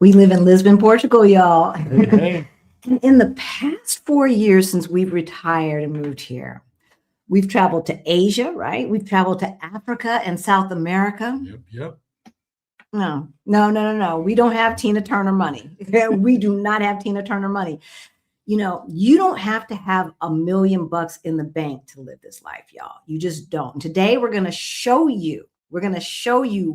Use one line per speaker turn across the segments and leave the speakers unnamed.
We live in Lisbon, Portugal, y'all.
Hey, hey.
And in the past 4 years since we've retired and moved here, we've traveled to Asia, right? We've traveled to Africa and South America.
Yep.
No. We don't have Tina Turner money. We do not have Tina Turner money. You don't have to have $1 million in the bank to live this life, y'all. You just don't. And today we're going to show you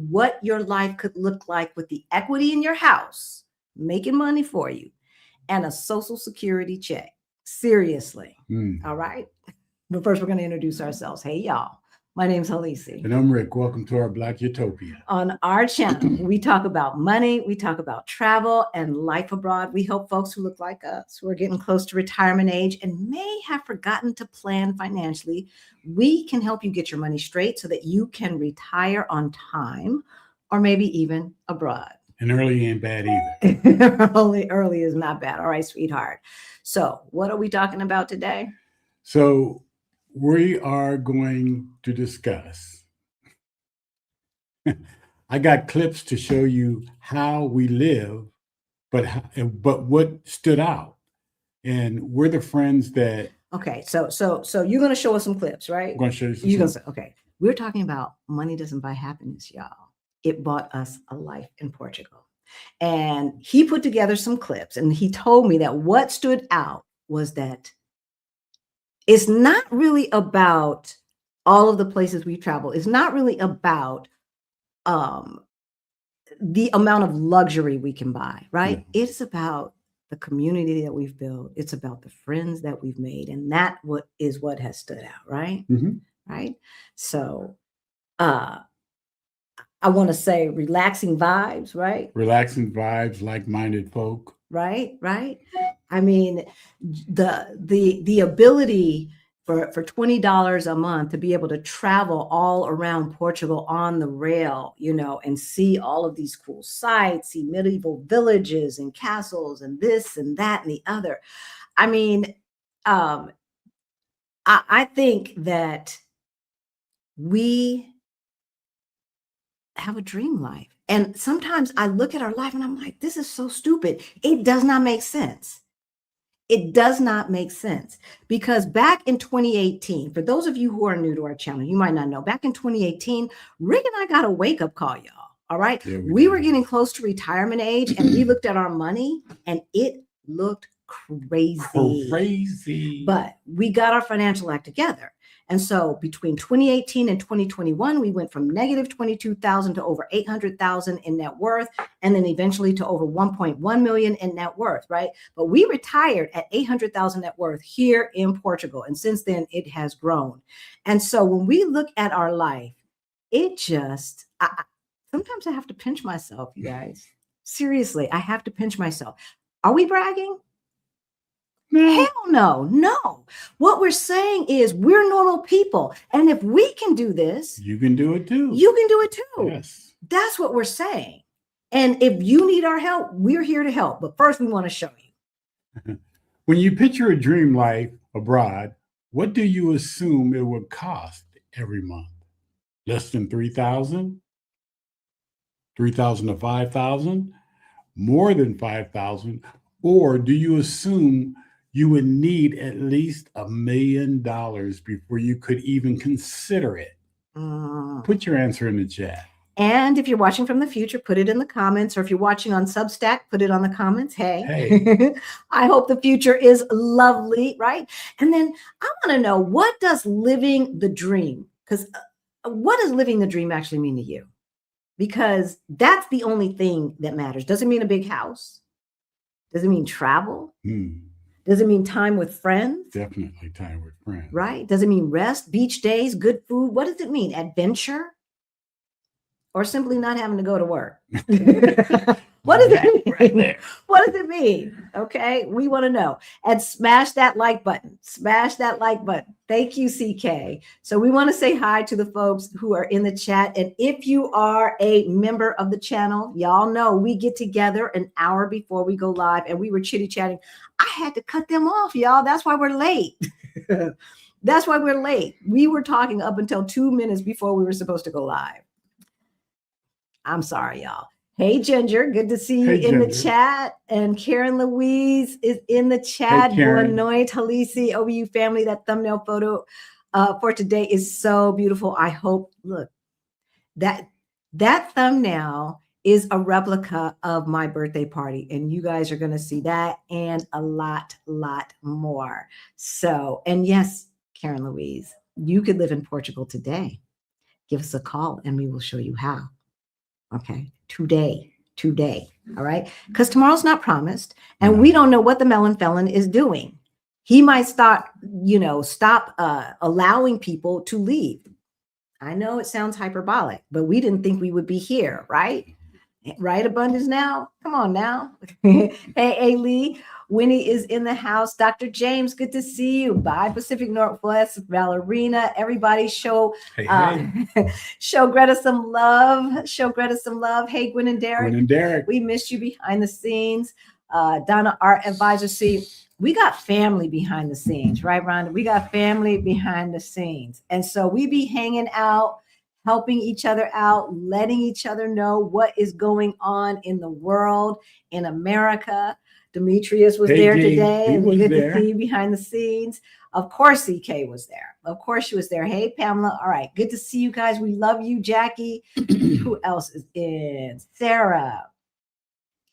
what your life could look like with the equity in your house, making money for you, and a Social Security check. Seriously. All right. But first, we're going to introduce ourselves. Hey, y'all. My name's Halisi.
And I'm Rick. Welcome to our Black Utopia.
On our channel, we talk about money, we talk about travel and life abroad. We help folks who look like us, who are getting close to retirement age and may have forgotten to plan financially. We can help you get your money straight so that you can retire on time or maybe even abroad.
And early ain't bad either.
Early is not bad. All right, sweetheart. So what are we talking about today?
So we are going to discuss. I got clips to show you how we live, but what stood out. And we're the friends that.
Okay, so you're going to show us some clips, right?
I'm going to show you some.
You're going to say, okay, we're talking about money doesn't buy happiness, y'all. It bought us a life in Portugal. And he put together some clips and he told me that what stood out was that it's not really about all of the places we travel. It's not really about the amount of luxury we can buy, right? Mm-hmm. It's about the community that we've built. It's about the friends that we've made. And that is what has stood out, right?
Mm-hmm.
Right? So I want to say relaxing vibes, right?
Relaxing vibes, like-minded folk.
Right. I mean, the ability for $20 a month to be able to travel all around Portugal on the rail, and see all of these cool sites, see medieval villages and castles and this and that and the other. I mean, I think that we have a dream life. And sometimes I look at our life and I'm like, this is so stupid. It does not make sense. It does not make sense because back in 2018, for those of you who are new to our channel, you might not know, back in 2018, Rick and I got a wake up call, y'all. All right. Yeah, we were getting close to retirement age and we looked at our money and it looked crazy. But we got our financial act together. And so between 2018 and 2021, we went from negative 22,000 to over 800,000 in net worth, and then eventually to over 1.1 million in net worth, right? But we retired at 800,000 net worth here in Portugal. And since then it has grown. And so when we look at our life, it just, sometimes I have to pinch myself, you guys. Seriously, I have to pinch myself. Are we bragging? Hell no. What we're saying is we're normal people. And if we can do this,
you can do it too.
You can do it too.
Yes.
That's what we're saying. And if you need our help, we're here to help. But first, we want to show you.
When you picture a dream life abroad, what do you assume it would cost every month? Less than 3,000? 3,000 to 5,000? More than 5,000? Or do you assume you would need at least $1 million before you could even consider it? Put your answer in the chat.
And if you're watching from the future, put it in the comments. Or if you're watching on Substack, put it on the comments. Hey. I hope the future is lovely, right? And then I want to know, what does living the dream? Because what does living the dream actually mean to you? Because that's the only thing that matters. Does it mean a big house? Does it mean travel? Does it mean time with friends?
Definitely time with friends.
Right? Does it mean rest, beach days, good food? What does it mean? Adventure? Or simply not having to go to work? What does it mean? Right there. What does it mean? Okay, we want to know. And smash that like button. Smash that like button. Thank you, CK. So we want to say hi to the folks who are in the chat. And if you are a member of the channel, y'all know we get together an hour before we go live and we were chitty chatting. I had to cut them off, y'all. That's why we're late. That's why we're late. We were talking up until 2 minutes before we were supposed to go live. I'm sorry, y'all. Hey, Ginger, good to see you
Hey,
in the
Ginger.
chat. And Karen Louise is in the chat.
Karen.
Boa Talisi, OBU family. That thumbnail photo for today is so beautiful. I hope, look, that thumbnail is a replica of my birthday party. And you guys are going to see that and a lot more. So, and yes, Karen Louise, you could live in Portugal today. Give us a call and we will show you how. Okay, today. All right, because tomorrow's not promised, and we don't know what the melon felon is doing. He might stop allowing people to leave. I know it sounds hyperbolic, but we didn't think we would be here, right? Right, Abundance now? Come on now. Hey, Lee. Winnie is in the house. Dr. James, good to see you. Bye, Pacific Northwest, Valerina. Everybody show show Greta some love. Show Greta some love. Hey, Gwen and Derek. We missed you behind the scenes. Donna, our advisor. See, we got family behind the scenes, right, Rhonda? We got family behind the scenes. And so we be hanging out, helping each other out, letting each other know what is going on in the world, in America. Demetrius was there today, and good to see you behind the scenes. Of course, EK was there. Of course, she was there. Hey, Pamela. All right, good to see you guys. We love you, Jackie. Who else is in? Sarah,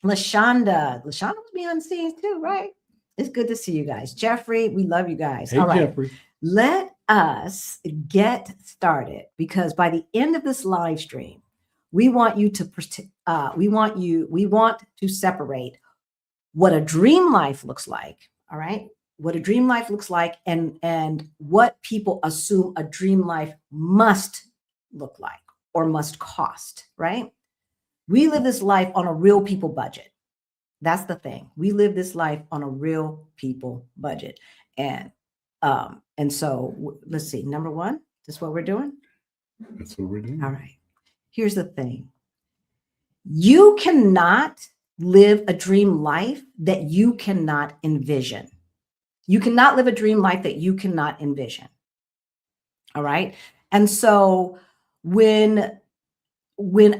Lashonda. Lashonda was behind the scenes too, right? It's good to see you guys. Jeffrey, we love you guys.
Hey,
all right,
Jeffrey.
Let us get started, because by the end of this live stream, we want you to we want to separate what a dream life looks like. All right, what a dream life looks like, and what people assume a dream life must look like or must cost. Right? We live this life on a real people budget. That's the thing. We live this life on a real people budget, and so let's see. Number one, this is what we're doing.
That's what we're doing.
All right. Here's the thing. You cannot live a dream life that you cannot envision. You cannot live a dream life that you cannot envision. All right. And so when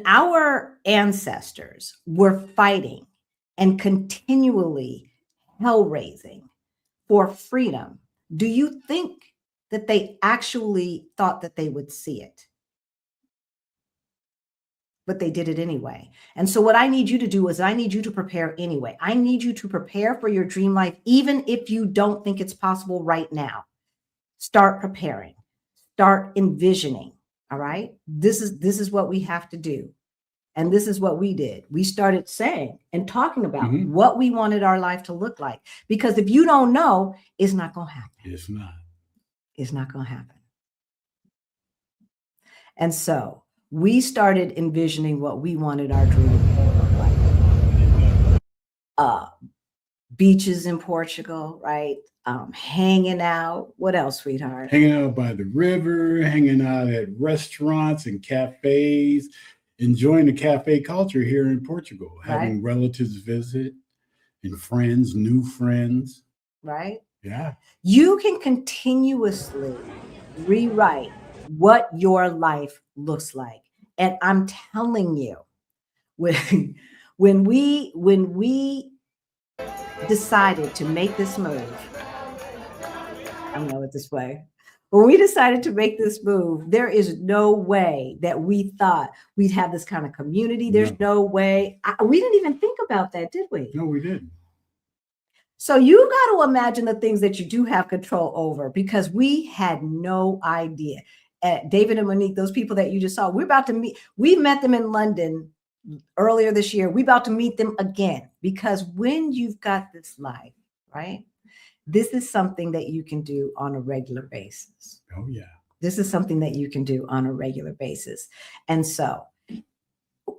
our ancestors were fighting and continually hell raising for freedom, do you think that they actually thought that they would see it? But they did it anyway. And so what I need you to do is I need you to prepare anyway. I need you to prepare for your dream life, even if you don't think it's possible right now. Start preparing, start envisioning. All right. This is what we have to do. And this is what we did. We started saying and talking about what we wanted our life to look like. Because if you don't know, it's not going to happen.
It's not.
It's not going to happen. And so we started envisioning what we wanted our dream to look like. Beaches in Portugal, right? Hanging out. What else, sweetheart?
Hanging out by the river, hanging out at restaurants and cafes, enjoying the cafe culture here in Portugal, having relatives visit and friends, new friends.
Right?
Yeah.
You can continuously rewrite what your life looks like. And I'm telling you, when we decided to make this move, I'm going this way. When we decided to make this move, there is no way that we thought we'd have this kind of community. There's no way. We didn't even think about that, did we?
No, we didn't.
So you got to imagine the things that you do have control over, because we had no idea. David and Monique, those people that you just saw, we're about to meet. We met them in London earlier this year. We're about to meet them again, because when you've got this life, right? This is something that you can do on a regular basis.
Oh, yeah.
This is something that you can do on a regular basis. And so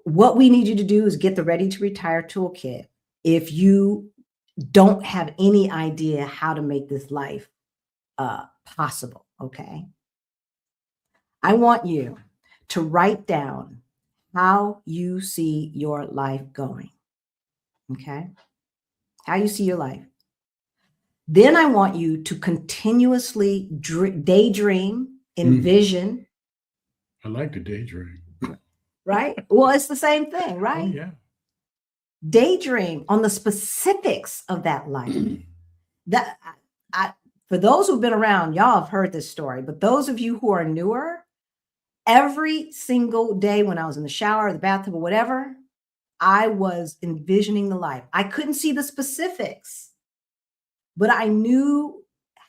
what we need you to do is get the Ready to Retire toolkit. If you don't have any idea how to make this life possible, okay? I want you to write down how you see your life going, okay? How you see your life. Then I want you to continuously daydream, envision.
I like to daydream.
Right? Well, it's the same thing, right?
Oh, yeah.
Daydream on the specifics of that life. That for those who've been around, y'all have heard this story, but those of you who are newer, every single day when I was in the shower, the bathtub, or whatever, I was envisioning the life. I couldn't see the specifics, but I knew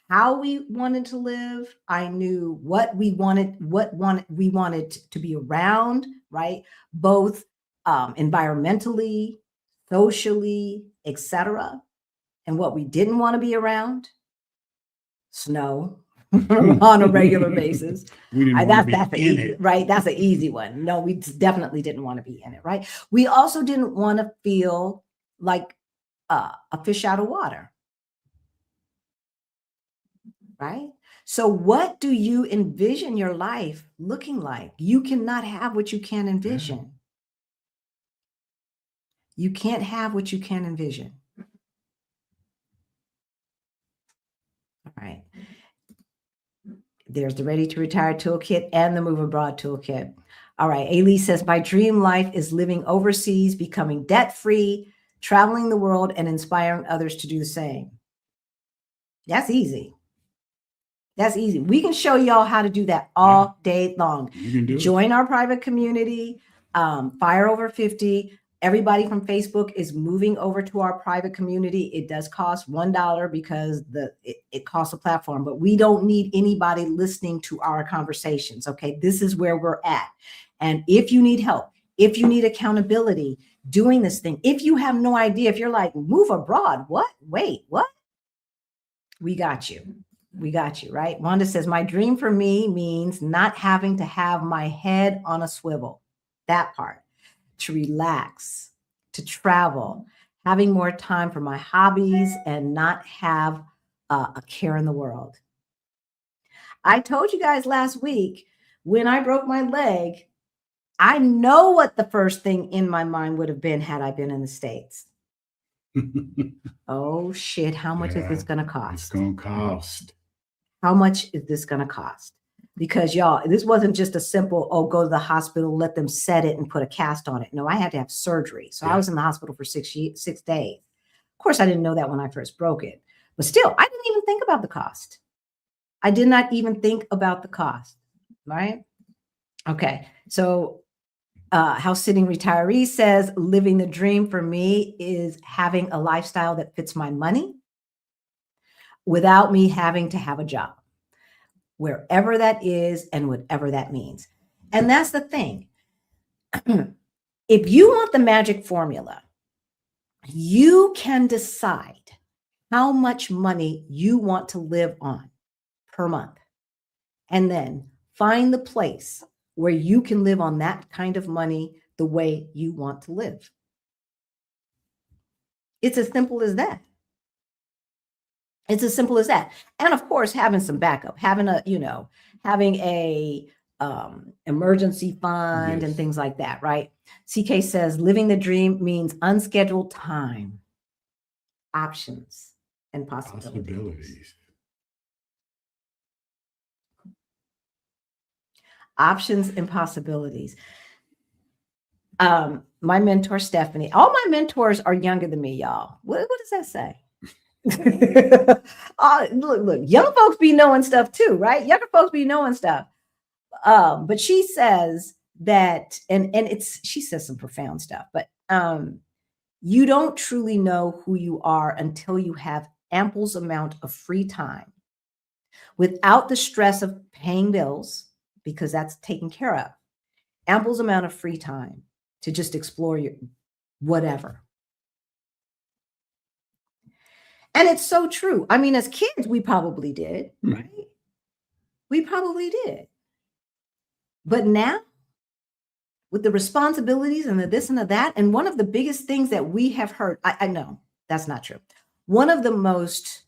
how we wanted to live. I knew what we wanted to be around, right? Both environmentally, socially, etc. And what we didn't want to be around, snow on a regular basis. That's easy, right? That's an easy one. No, we definitely didn't want to be in it, right? We also didn't want to feel like a fish out of water, right? So what do you envision your life looking like? You cannot have what you can't envision. You can't have what you can't envision. All right. There's the Ready to Retire Toolkit and the Move Abroad Toolkit. All right. Elise says, my dream life is living overseas, becoming debt-free, traveling the world, and inspiring others to do the same. That's easy. That's easy. We can show y'all how to do that all day long.
You can do
Join our private community, Fire Over 50. Everybody from Facebook is moving over to our private community. It does cost $1 because it costs a platform, but we don't need anybody listening to our conversations. Okay, this is where we're at. And if you need help, if you need accountability doing this thing, if you have no idea, if you're like, move abroad, what? Wait, what? We got you. We got you, right? Wanda says, my dream for me means not having to have my head on a swivel. That part. To relax, to travel, having more time for my hobbies, and not have a care in the world. I told you guys last week, when I broke my leg, I know what the first thing in my mind would have been had I been in the States. Oh, shit. How much is this going to cost?
It's going to cost.
How much is this going to cost? Because y'all, this wasn't just a simple, oh, go to the hospital, let them set it and put a cast on it. No, I had to have surgery. So I was in the hospital for 6 days. Of course, I didn't know that when I first broke it. But still, I didn't even think about the cost. I did not even think about the cost, right? Okay, so House Sitting Retiree says, living the dream for me is having a lifestyle that fits my money without me having to have a job, wherever that is and whatever that means. And that's the thing. If you want the magic formula, you can decide how much money you want to live on per month, and then find the place where you can live on that kind of money the way you want to live. It's as simple as that. It's as simple as that. And of course, having some backup, having a emergency fund and things like that, right? CK says, living the dream means unscheduled time, options, and possibilities. Options and possibilities. My mentor, Stephanie, all my mentors are younger than me, y'all. What does that say? Look, young folks be knowing stuff too, right? Younger folks be knowing stuff. But she says that, and she says some profound stuff, but you don't truly know who you are until you have ample amount of free time without the stress of paying bills, because that's taken care of. Ample amount of free time to just explore your whatever. And it's so true. I mean, as kids, we probably did, right? We probably did. But now, with the responsibilities and the this and the that, and one of the biggest things that we have heard, I know that's not true. One of the most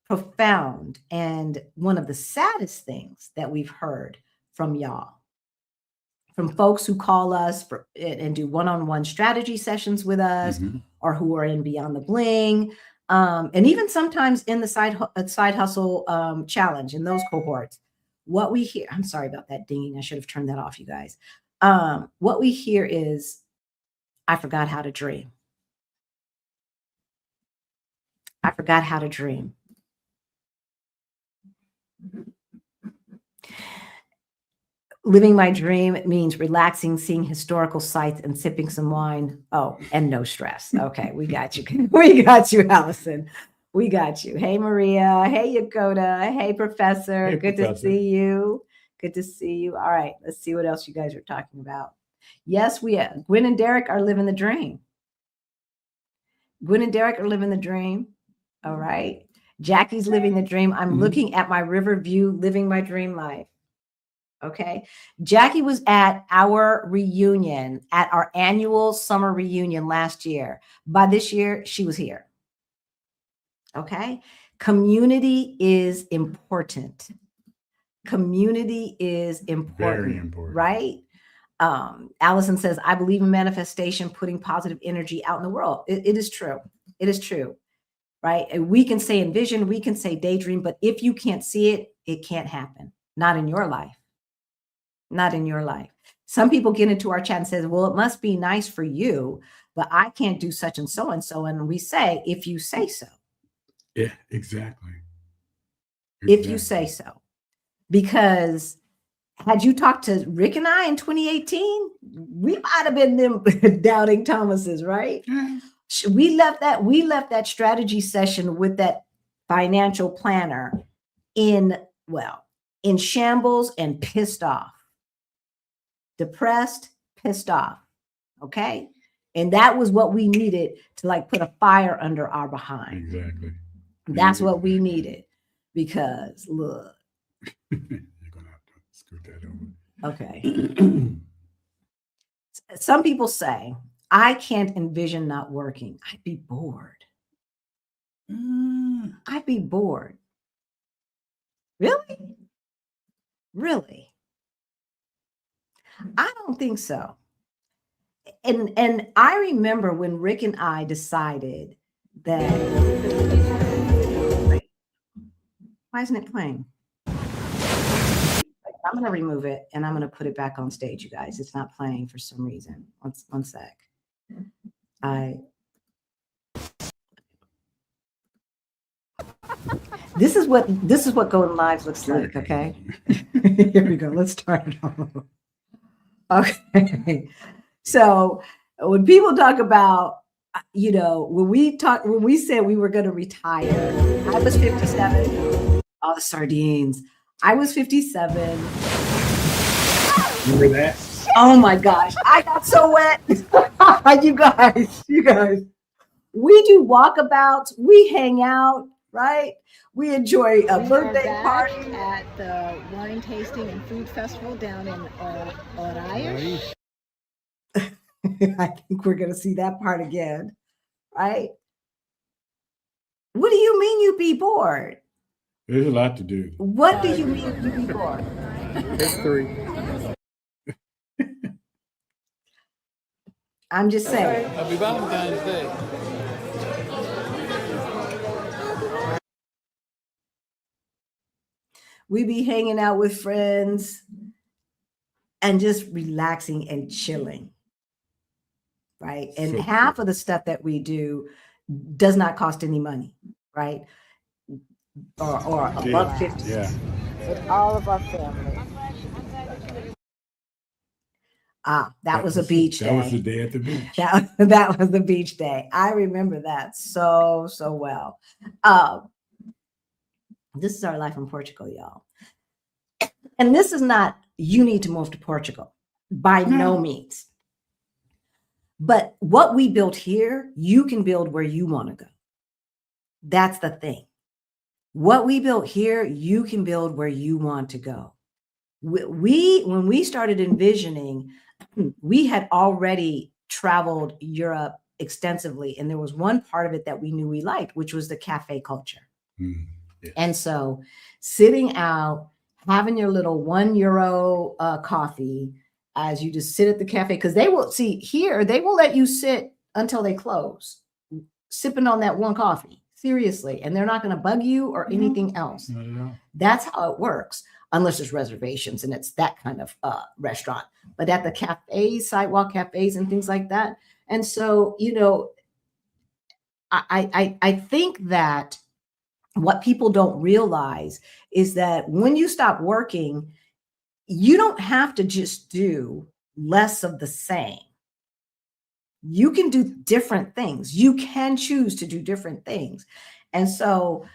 profound and one of the saddest things that we've heard from y'all, from folks who call us and do one-on-one strategy sessions with us, or who are in Beyond the Bling, and even sometimes in the side hustle challenge in those cohorts. What we hear, I'm sorry about that dinging. I should have turned that off, you guys. What we hear is, I forgot how to dream. I forgot how to dream. Living my dream means relaxing, seeing historical sites, and sipping some wine. Oh, and no stress. Okay, we got you. We got you, Allison. We got you. Hey, Maria. Hey, Yakota. Hey, Professor.
Hey,
Good
Professor.
to see you. Good to see you. All right, let's see what else you guys are talking about. Yes, Gwen and Derek are living the dream. Gwen and Derek are living the dream. All right. Jackie's living the dream. I'm looking at my river view, living my dream life. Okay. Jackie was at our reunion, at our annual summer reunion last year. By this year, she was here. Okay. Community is important. Community is important.
Very important.
Right? Allison says, I believe in manifestation, putting positive energy out in the world. It is true. It is true. Right? And we can say envision, we can say daydream, but if you can't see it, it can't happen. Not in your life. Not in your life. Some people get into our chat and says, well, it must be nice for you, but I can't do such and so and so. And we say, if you say so.
Yeah, exactly.
If you say so. Because had you talked to Rick and I in 2018, we might have been them doubting Thomases, right?
Yeah.
We left that strategy session with that financial planner in shambles and pissed off. Depressed, pissed off. Okay. And that was what we needed to like put a fire under our behind.
Exactly.
That's what we needed. Because look.
You're gonna have to scoot that over.
Okay. Some people say, I can't envision not working. I'd be bored. I'd be bored. Really? Really? I don't think so. And I remember when Rick and I decided that. Why isn't it playing? I'm going to remove it and I'm going to put it back on stage, you guys. It's not playing for some reason. One sec. This is what going live looks like. Okay. Here we go. Let's start it off. Okay. So when people talk about, when we said we were going to retire, I was 57. All the sardines. I was 57.
Remember that?
Oh my gosh. I got so wet. You guys, we do walkabouts. We hang out, right? We enjoy a birthday party.
At the wine tasting and food festival down in Oraias.
I think we're going to see that part again, right? What do you mean you be bored?
There's a lot to do.
What do you mean you be bored?
History.
I'm just saying.
Happy Valentine's Day.
We be hanging out with friends and just relaxing and chilling. Right. And
So
half
cool.
of the stuff that we do does not cost any money. Right. Or $1.50.
Yeah.
With all of our family. That was a beach day.
That was the day at the beach.
That was the beach day. I remember that so well. This is our life in Portugal, y'all. And this is not, you need to move to Portugal. By no means. But what we built here, you can build where you want to go. That's the thing. What we built here, you can build where you want to go. When we started envisioning, we had already traveled Europe extensively. And there was one part of it that we knew we liked, which was the cafe culture.
Yes.
And so sitting out, having your little €1 coffee as you just sit at the cafe, because they will let you sit until they close, sipping on that one coffee. Seriously. And they're not going to bug you or anything else.
Not at all.
That's how it works, unless there's reservations and it's that kind of restaurant. But at the cafes, sidewalk cafes and things like that. And so, I think that what people don't realize is that when you stop working, you don't have to just do less of the same. You can do different things. You can choose to do different things. And so,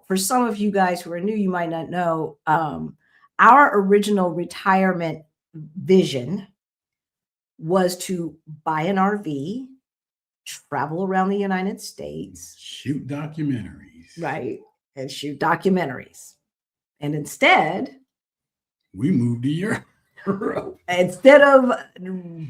for some of you guys who are new, you might not know, our original retirement vision was to buy an RV, travel around the United States,
shoot documentaries,
right, and shoot documentaries. And instead,
we moved to Europe.
Instead of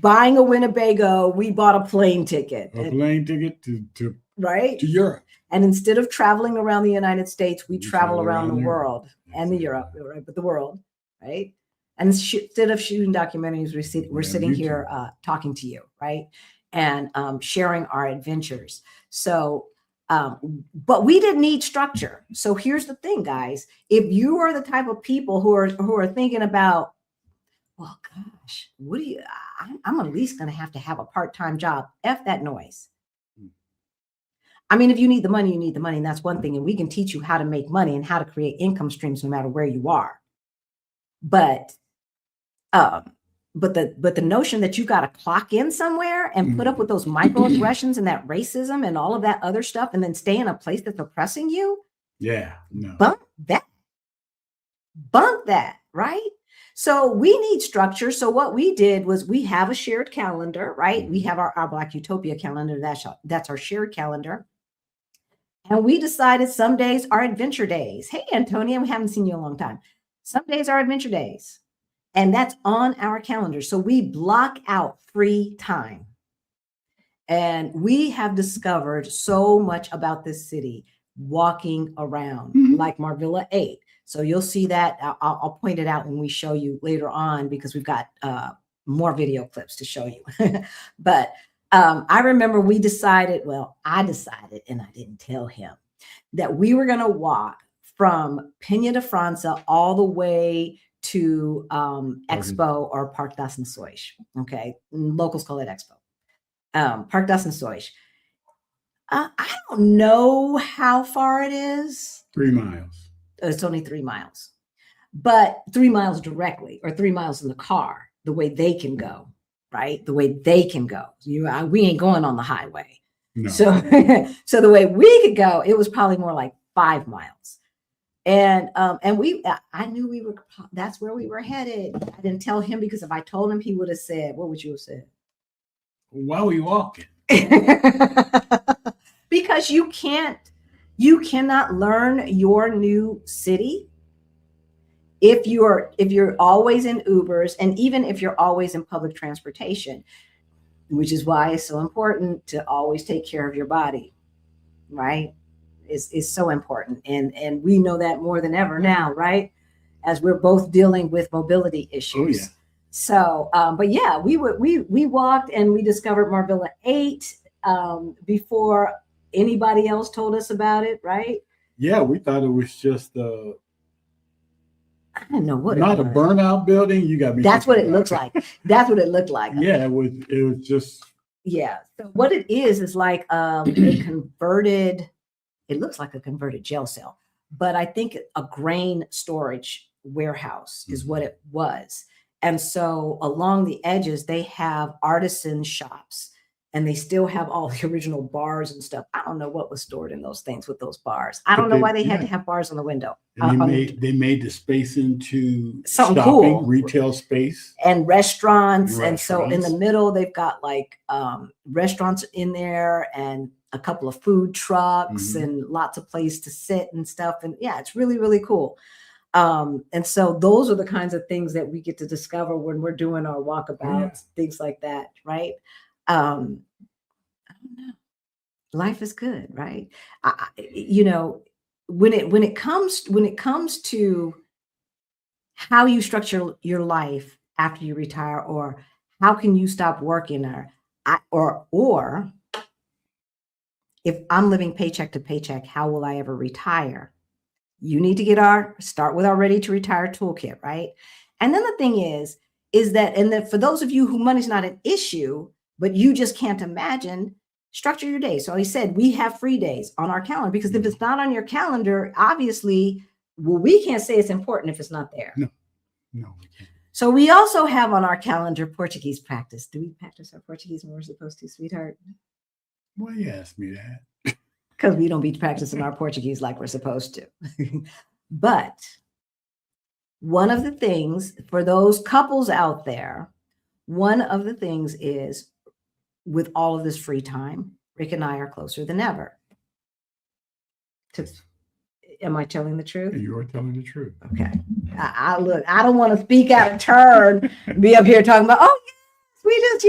buying a Winnebago, we bought a plane ticket.
A plane ticket to
right?
To Europe.
And instead of traveling around the United States, we travel around the world and the Europe, right? But the world, right? And instead of shooting documentaries, we're sitting here talking to you, right? And sharing our adventures. So, but we didn't need structure. So here's the thing, guys. If you are the type of people who are thinking about, well, gosh, I'm at least going to have a part-time job. F that noise. I mean, if you need the money, you need the money. And that's one thing. And we can teach you how to make money and how to create income streams no matter where you are. But the notion that you got to clock in somewhere and put up with those microaggressions and that racism and all of that other stuff and then stay in a place that's oppressing you.
Yeah. No.
Bump that, right? So we need structure. So what we did was we have a shared calendar, right? We have our Black Utopia calendar. That's our shared calendar. And we decided some days are adventure days. Hey, Antonia, we haven't seen you in a long time. Some days are adventure days. And that's on our calendar. So we block out free time. And we have discovered so much about this city walking around, like Marvilla 8. So you'll see that. I'll point it out when we show you later on because we've got more video clips to show you. But I remember I decided, and I didn't tell him, that we were going to walk from Peña de Francia all the way to Expo or Parc das Nações. Okay. Locals call it Expo. Parc das Nações. I don't know how far it is.
3 miles.
It's only 3 miles, but 3 miles directly or 3 miles in the car, the way they can go, right? The way they can go. We ain't going on the highway.
No.
So the way we could go, it was probably more like 5 miles. And I knew that's where we were headed. I didn't tell him because if I told him, he would have said, what would you have said?
Why are we walking?
Because you cannot learn your new city if you're always in Ubers and even if you're always in public transportation, which is why it's so important to always take care of your body, right? Is so important. And we know that more than ever now, right? As we're both dealing with mobility issues.
Oh, yeah.
So, but yeah, we walked and we discovered Marvilla 8 before anybody else told us about it, right?
Yeah, we thought it was just
I don't know what
not
it
a
was.
burnout building. You got me.
That's what it looks like. That's what it looked like.
Yeah, it was just.
Yeah. So what it is like a converted. It looks like a converted jail cell, but I think a grain storage warehouse is what it was. And so along the edges, they have artisan shops. And they still have all the original bars and stuff. I don't know what was stored in those things with those bars. I don't know why they had to have bars on the window.
And they made the space into
something
shopping,
cool,
retail space,
and restaurants. And so in the middle, they've got like restaurants in there and a couple of food trucks and lots of place to sit and stuff. And yeah, it's really, really cool. And so those are the kinds of things that we get to discover when we're doing our walkabouts, things like that, right? I don't know. Life is good, right? When it comes to how you structure your life after you retire, or how can you stop working, or if I'm living paycheck to paycheck, how will I ever retire? You need to start with our Ready to Retire toolkit, right? And then the thing is that for those of you who money's not an issue, but you just can't imagine Structure your day. So he said, we have free days on our calendar, because if it's not on your calendar, obviously, well, we can't say it's important if it's not there.
No, we can't.
So we also have on our calendar Portuguese practice. Do we practice our Portuguese when we're supposed to, sweetheart?
Why you asked me that?
Because we don't be practicing our Portuguese like we're supposed to. But one of the things for those couples out there, one of the things is, with all of this free time, Rick and I are closer than ever. Am I telling the truth?
You are telling the truth.
Okay. I look, I don't want to speak out of turn, be up here talking about, oh, yes, we just,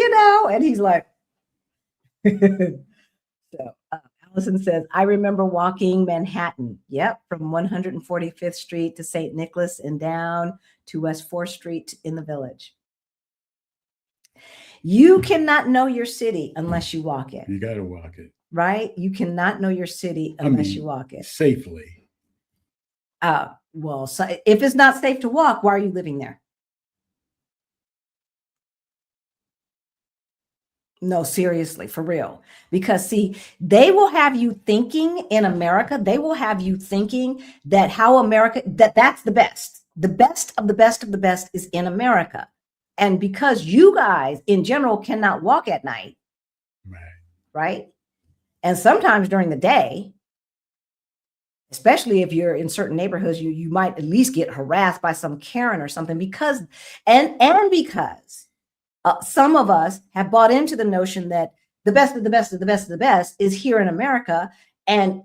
and he's like, so Allison says, I remember walking Manhattan. Yep. From 145th Street to St. Nicholas and down to West 4th Street in the Village. You cannot know your city unless you walk it.
You got to walk it.
Right? You cannot know your city unless you walk it.
Safely.
Well, so if it's not safe to walk, why are you living there? No, seriously, for real. Because see, they will have you thinking in America, they will have you thinking that that's the best. The best of the best of the best is in America. And because you guys in general cannot walk at night, right? And sometimes during the day, especially if you're in certain neighborhoods, you might at least get harassed by some Karen or something, because some of us have bought into the notion that the best of the best of the best of the best is here in America. And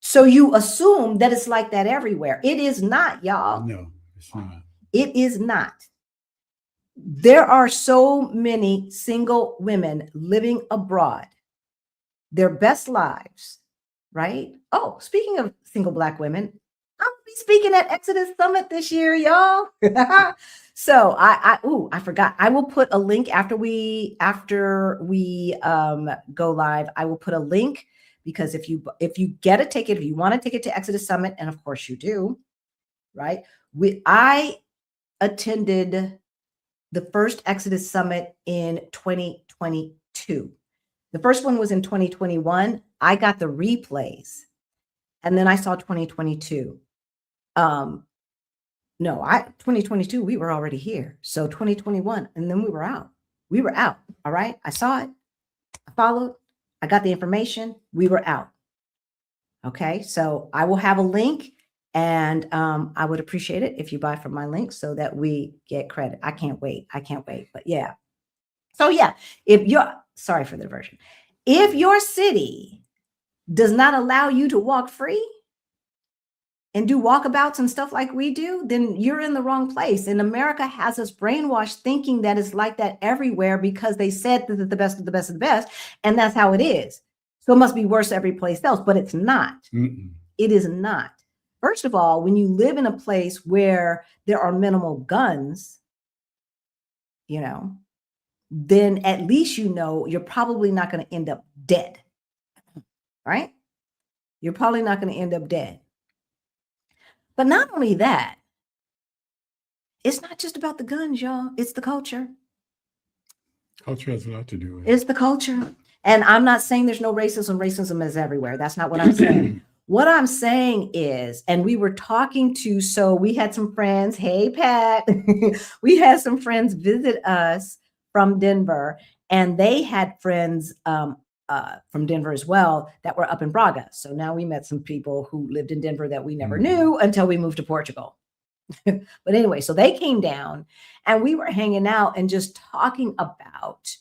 so you assume that it's like that everywhere. It is not, y'all.
No, it's not.
It is not. There are so many single women living abroad, their best lives, right? Oh, speaking of single Black women, I'll be speaking at Exodus Summit this year, y'all. So I forgot. I will put a link after we go live. I will put a link, because if you get a ticket, if you want a ticket to Exodus Summit, and of course you do, right? I attended the first Exodus Summit in 2022. The first one was in 2021. I got the replays, and then I saw 2022. 2022, we were already here. So 2021, and then we were out. All right. I saw it. I followed. I got the information. We were out. Okay. So I will have a link, and I would appreciate it if you buy from my link so that we get credit. I can't wait. But yeah. So yeah, sorry for the diversion. If your city does not allow you to walk free and do walkabouts and stuff like we do, then you're in the wrong place. And America has us brainwashed thinking that it's like that everywhere, because they said that the best of the best of the best, and that's how it is. So it must be worse every place else, but it's not.
Mm-mm.
It is not. First of all, when you live in a place where there are minimal guns, then at least you're probably not going to end up dead, right? You're probably not going to end up dead. But not only that, it's not just about the guns, y'all. It's the culture.
Culture has a lot to do with it.
It's the culture. And I'm not saying there's no racism. Racism is everywhere. That's not what I'm saying. What I'm saying is, and we were talking to, so we had some friends, hey, Pat, we had some friends visit us from Denver, and they had friends from Denver as well that were up in Braga. So now we met some people who lived in Denver that we never knew until we moved to Portugal. But anyway, so they came down, and we were hanging out and just talking about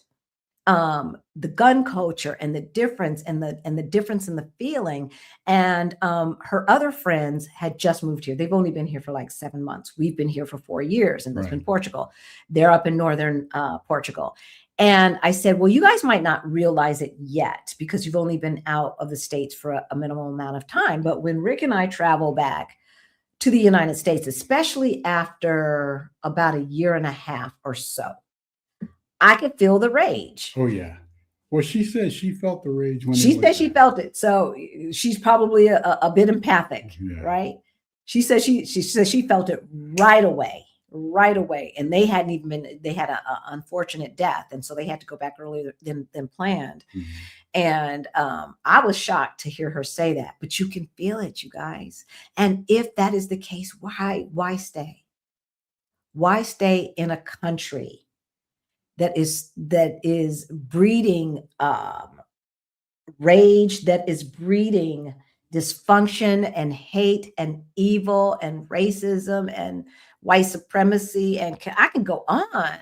the gun culture and the difference and the difference in the feeling. And her other friends had just moved here. They've only been here for like 7 months. We've been here for 4 years in Lisbon, Portugal. They're up in northern Portugal. And I said, well, you guys might not realize it yet because you've only been out of the States for a minimal amount of time. But when Rick and I travel back to the United States, especially after about 1.5 years or so, I could feel the rage.
Oh, yeah. Well, she said she felt the rage when
she said she felt it. So she's probably a bit empathic, right? She said she felt it right away. right away. And they hadn't even been, they had a unfortunate death. And so they had to go back earlier than planned.
Mhm.
And I was shocked to hear her say that, but you can feel it, you guys. And if that is the case, why stay? Why stay in a country that is breeding rage, that is breeding dysfunction and hate and evil and racism and white supremacy, and I can go on,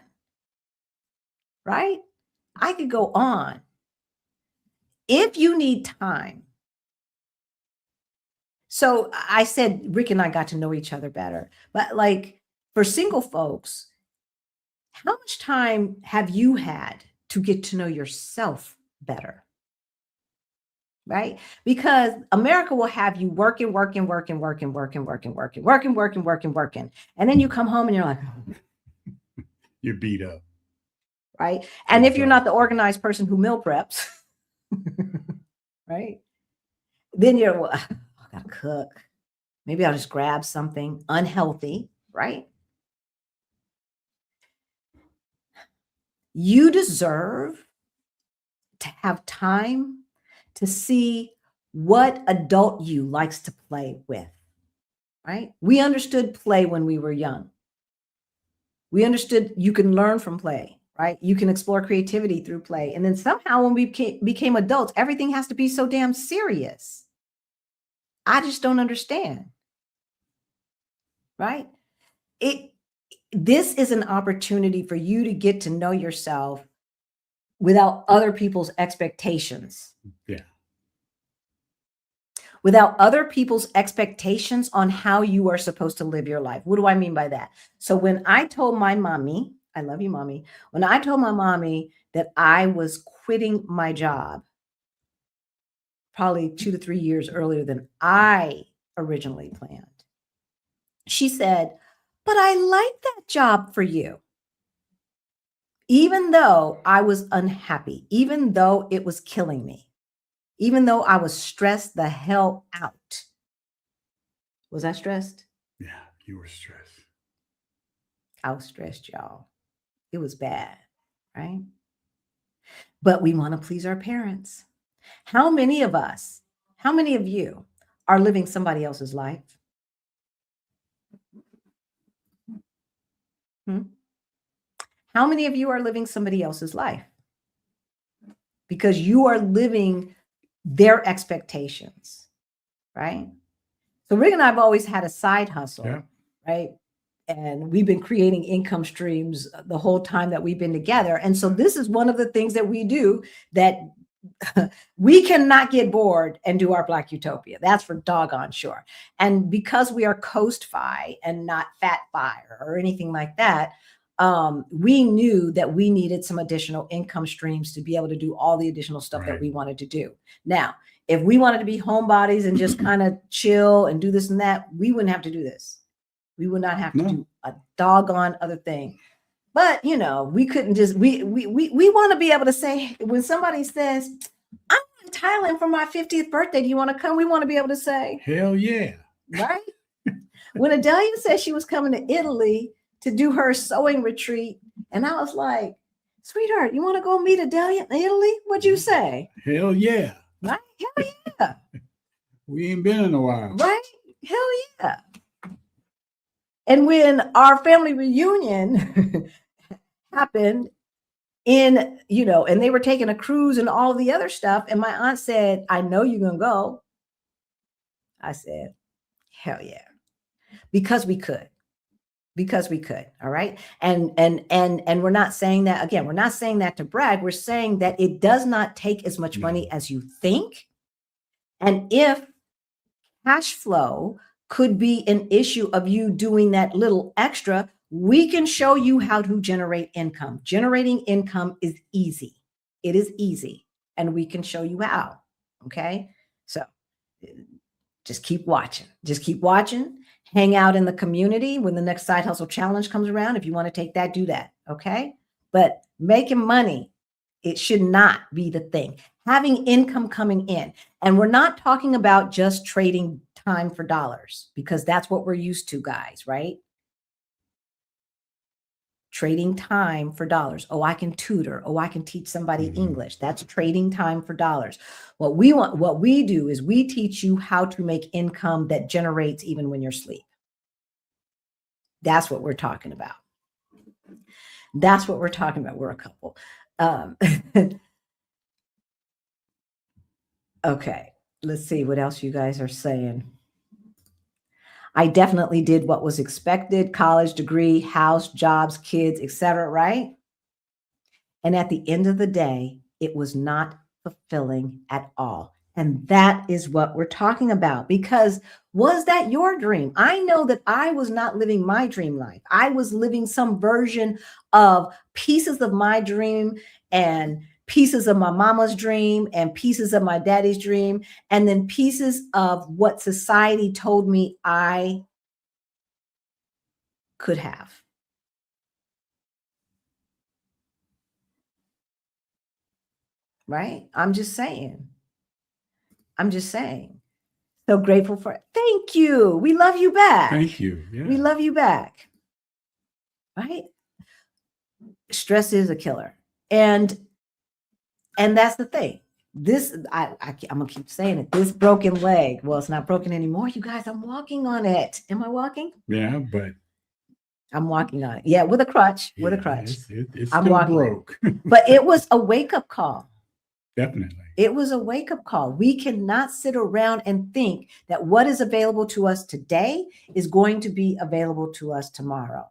right? I could go on. If you need time. So I said, Rick and I got to know each other better, but like for single folks, how much time have you had to get to know yourself better? Right? Because America will have you working. And then you come home and you're like,
You're beat up.
right? And if you're not the organized person who meal preps, right? Then you're, well, I gotta cook. Maybe I'll just grab something unhealthy, right? You deserve to have time to see what adult you likes to play with, right? We understood play when we were young. We understood you can learn from play, right? You can explore creativity through play. And then somehow when we became adults, everything has to be so damn serious. I just don't understand, right? This is an opportunity for you to get to know yourself without other people's expectations.
Yeah.
Without other people's expectations on how you are supposed to live your life. What do I mean by that? So when I told my mommy, I love you, mommy. When I told my mommy that I was quitting my job, probably 2 to 3 years earlier than I originally planned, she said, but I like that job for you. Even though I was unhappy, even though it was killing me, even though I was stressed the hell out. Was I stressed?
Yeah, you were stressed.
I was stressed, y'all. It was bad, right? But we want to please our parents. How many of us, how many of you are living somebody else's life? How many of you are living somebody else's life? Because you are living their expectations, right? So Rick and I have always had a side hustle,
Yeah.
right? And we've been creating income streams the whole time that we've been together. And so this is one of the things that we do that we cannot get bored and do our Black Utopia. That's for doggone sure. And because we are coast-fi and not fat-fi or anything like that, we knew that we needed some additional income streams to be able to do all the additional stuff that we wanted to do. Now, if we wanted to be homebodies and just kind of chill and do this and that, we wouldn't have to do this. We would not have to do a doggone other thing. But, you know, we couldn't just, we want to be able to say, when somebody says, I'm in Thailand for my 50th birthday, do you want to come? We want to be able to say,
hell yeah.
Right? When Adelia said she was coming to Italy to do her sewing retreat, and I was like, sweetheart, you want to go meet Adelia in Italy? What'd you say?
Hell yeah.
Right? Hell yeah.
We ain't been in a while.
Right? Hell yeah. And when our family reunion happened in, you know, and they were taking a cruise and all the other stuff, and my aunt said, I know you're going to go. I said, hell yeah. Because we could. Because we could. All right. And we're not saying that, again, we're not saying that to brag. We're saying that it does not take as much money as you think. And if cash flow could be an issue of you doing that little extra, we can show you how to generate income. Generating income is easy. It is easy. And we can show you how. Okay. So just keep watching. Just keep watching. Hang out in the community when the next Side Hustle Challenge comes around. If you want to take that, do that. Okay. But making money, it should not be the thing. Having income coming in. And we're not talking about just trading time for dollars, because that's what we're used to, guys, right? Trading time for dollars. Oh, I can tutor. Oh, I can teach somebody English. That's trading time for dollars. What we do is we teach you how to make income that generates even when you're asleep. That's what we're talking about. That's what we're talking about. We're a couple. Okay, let's see what else you guys are saying. I definitely did what was expected, college degree, house, jobs, kids, etc., right? And at the end of the day, it was not fulfilling at all. And that is what we're talking about. Because was that your dream? I know that I was not living my dream life. I was living some version of pieces of my dream and pieces of my mama's dream and pieces of my daddy's dream, and then pieces of what society told me I could have. Right? I'm just saying. So grateful for it. Thank you. We love you back.
Thank you. Yeah.
We love you back. Right? Stress is a killer. And that's the thing. This, I'm going to keep saying it. This broken leg, well, it's not broken anymore. You guys, I'm walking on it. Am I walking?
Yeah, but
I'm walking on it. Yeah, with a crutch.
yeah,
With a crutch.
It's
I'm
still
walking.
broke.
But it was a wake-up call.
Definitely.
It was a wake-up call. We cannot sit around and think that what is available to us today is going to be available to us tomorrow.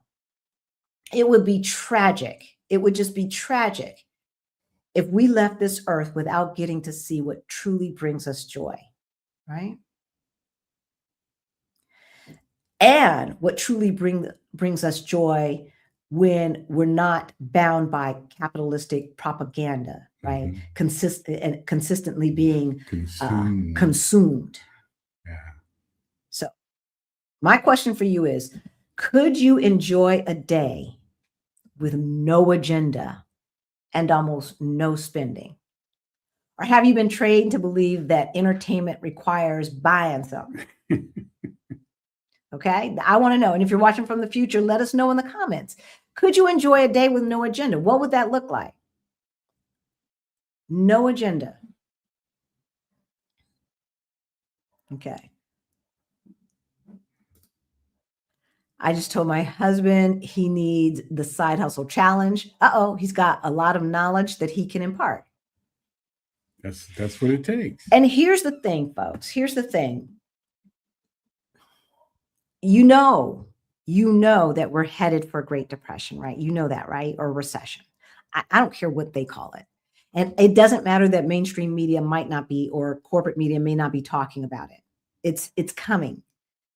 It would be tragic. It would just be tragic if we left this earth without getting to see what truly brings us joy, right? And what truly brings us joy when we're not bound by capitalistic propaganda, right? Consistently being consumed.
Yeah.
So my question for you is, could you enjoy a day with no agenda and almost no spending? Or have you been trained to believe that entertainment requires buying something? Okay, I want to know. And if you're watching from the future, let us know in the comments. Could you enjoy a day with no agenda? What would that look like? No agenda. Okay. I just told my husband he needs the side hustle challenge. Uh-oh, he's got a lot of knowledge that he can impart.
That's what it takes.
And here's the thing, folks. Here's the thing. You know that we're headed for a Great Depression, right? You know that, right? Or recession. I don't care what they call it. And it doesn't matter that mainstream media might not be, or corporate media may not be talking about it. It's coming.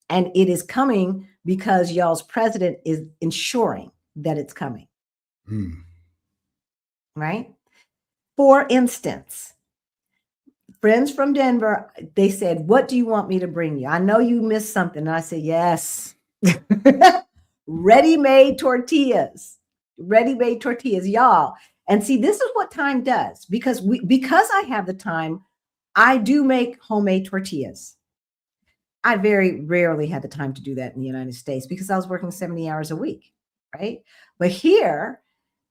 And it is coming because y'all's president is ensuring that it's coming. Right? For instance, friends from Denver, they said, what do you want me to bring you? I know you missed something. And I said, yes. Ready-made tortillas, y'all. And see, this is what time does, because I have the time, I do make homemade tortillas. I very rarely had the time to do that in the United States because I was working 70 hours a week, right? But here,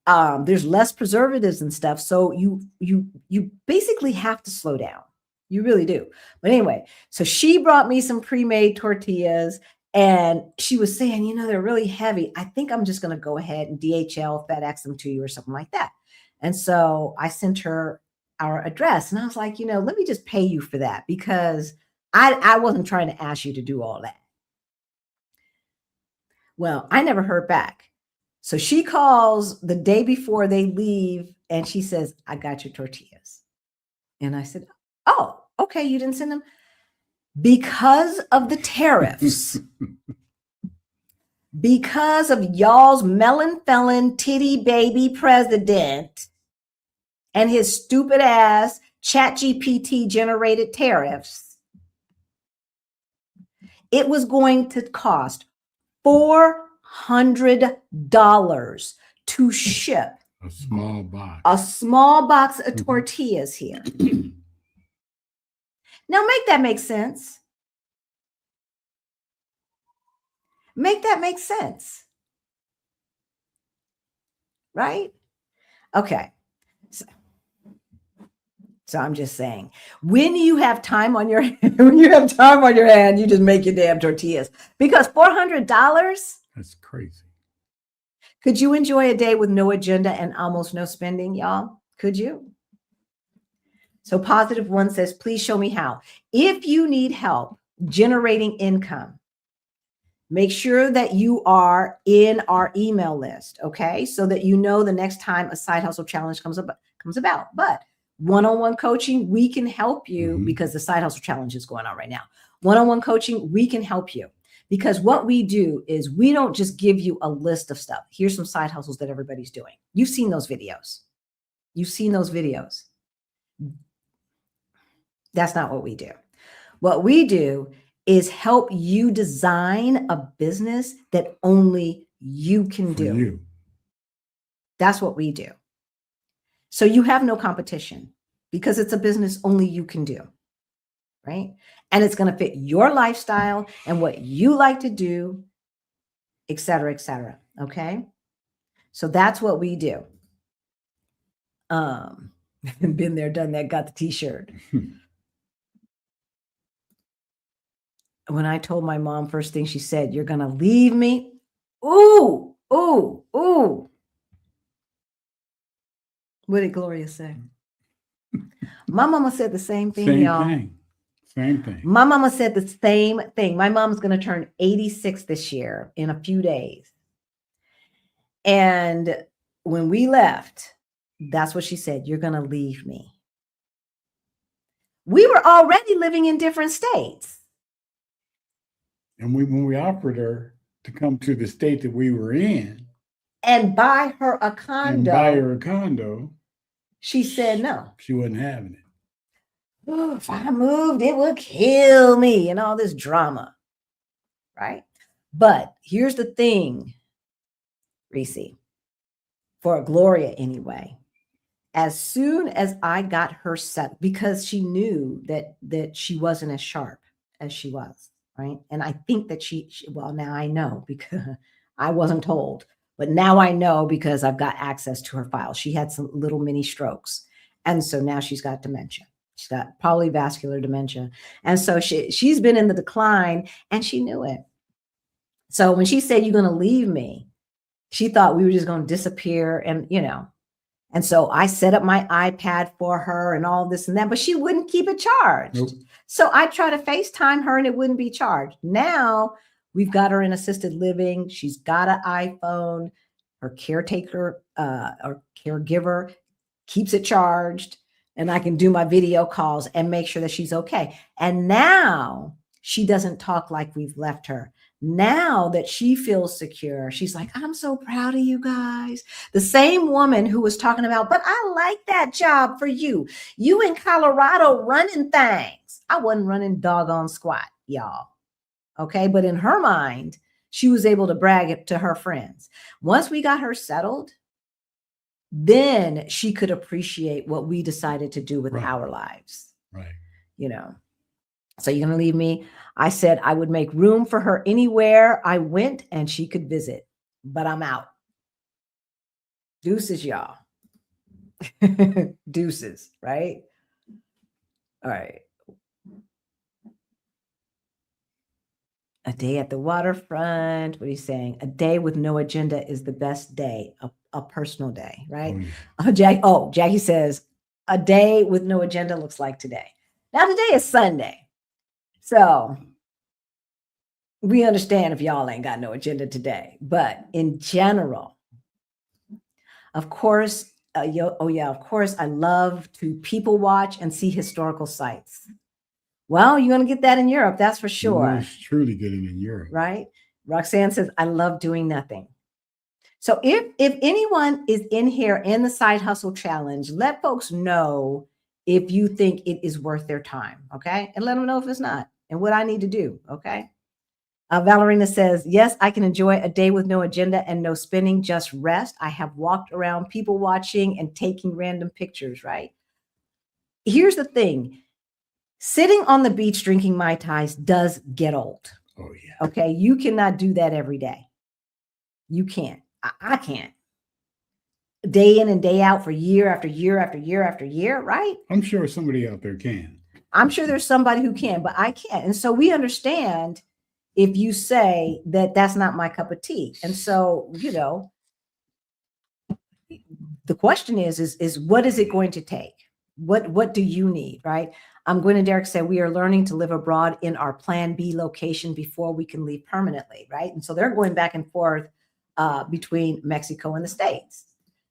there's less preservatives and stuff. So you basically have to slow down. You really do. But anyway, so she brought me some pre-made tortillas and she was saying, they're really heavy. I think I'm just going to go ahead and DHL, FedEx them to you or something like that. And so I sent her our address and I was like, let me just pay you for that because I wasn't trying to ask you to do all that. Well, I never heard back. So she calls the day before they leave and she says, I got your tortillas. And I said, oh, okay, you didn't send them? Because of the tariffs, because of y'all's melon felon titty baby president and his stupid ass ChatGPT generated tariffs, it was going to cost $400 to ship
a small box
of tortillas here. Now make that make sense. Make that make sense. right? Okay. So I'm just saying, when you have time on your hand, you just make your damn tortillas, because $400,
That's crazy.
could you enjoy a day with no agenda and almost no spending, y'all? Could you? So positive one says, please show me how. If you need help generating income, make sure that you are in our email list, okay? So that you know the next time a side hustle challenge comes about. But one-on-one coaching, we can help you, because the side hustle challenge is going on right now. One-on-one coaching, we can help you, because what we do is we don't just give you a list of stuff. Here's some side hustles that everybody's doing. You've seen those videos. You've seen those videos. That's not what we do. What we do is help you design a business that only you can
For
do.
you.
That's what we do. So you have no competition, because it's a business only you can do, right? And it's going to fit your lifestyle and what you like to do, et cetera, okay? So that's what we do. Been there, done that, got the t-shirt. When I told my mom, first thing she said, "You're going to leave me?" Ooh. What did Gloria say? My mama said the same thing,
Same
y'all.
Same thing.
My mama said the same thing. My mom's going to turn 86 this year in a few days. And when we left, that's what she said. "You're going to leave me." We were already living in different states.
And when we offered her to come to the state that we were in
and buy her a condo, she said no.
She wasn't having it.
"Oh, if I moved, it would kill me," and all this drama, right? But here's the thing, Reese, for Gloria anyway. As soon as I got her set, because she knew that she wasn't as sharp as she was, right? And I think that well, now I know, because I wasn't told, but now I know because I've got access to her file. She had some little mini strokes. And so now she's got dementia. She's got polyvascular dementia. And so she's been in the decline, and she knew it. So when she said, "You're going to leave me," she thought we were just going to disappear, and and so I set up my iPad for her and all this and that, but she wouldn't keep it charged.
Nope.
So I try to FaceTime her and it wouldn't be charged. Now we've got her in assisted living. She's got an iPhone. Her caretaker or caregiver keeps it charged, and I can do my video calls and make sure that she's okay. And now she doesn't talk like we've left her. Now that she feels secure, she's like, "I'm so proud of you guys." The same woman who was talking about, "But I like that job for you. You in Colorado running things." I wasn't running doggone squat, y'all. Okay. But in her mind, she was able to brag it to her friends. Once we got her settled, then she could appreciate what we decided to do with our lives.
Right.
So "You're going to leave me?" I said I would make room for her anywhere I went and she could visit, but I'm out. Deuces, y'all. Deuces, right? All right. A day at the waterfront. What are you saying? A day with no agenda is the best day, a personal day, right? Jackie says, a day with no agenda looks like today. Now, today is Sunday. So we understand if y'all ain't got no agenda today, but in general, of course, of course, I love to people watch and see historical sites. Well, you're going to get that in Europe, that's for sure.
It's truly getting in Europe.
Right? Roxanne says, "I love doing nothing." So if anyone is in here in the Side Hustle Challenge, let folks know if you think it is worth their time, okay? And let them know if it's not and what I need to do, okay? Valerina says, "Yes, I can enjoy a day with no agenda and no spending, just rest. I have walked around people watching and taking random pictures," right? Here's the thing. Sitting on the beach drinking Mai Tais does get old.
Oh, yeah.
Okay. You cannot do that every day. You can't. I can't. day in and day out for year after year after year after year, right?
I'm sure somebody out there can.
I'm sure there's somebody who can, but I can't. And so we understand if you say that that's not my cup of tea. And so, the question is what is it going to take? What do you need, right? Gwen and Derek said we are learning to live abroad in our plan B location before we can leave permanently, right? And so they're going back and forth between Mexico and the States,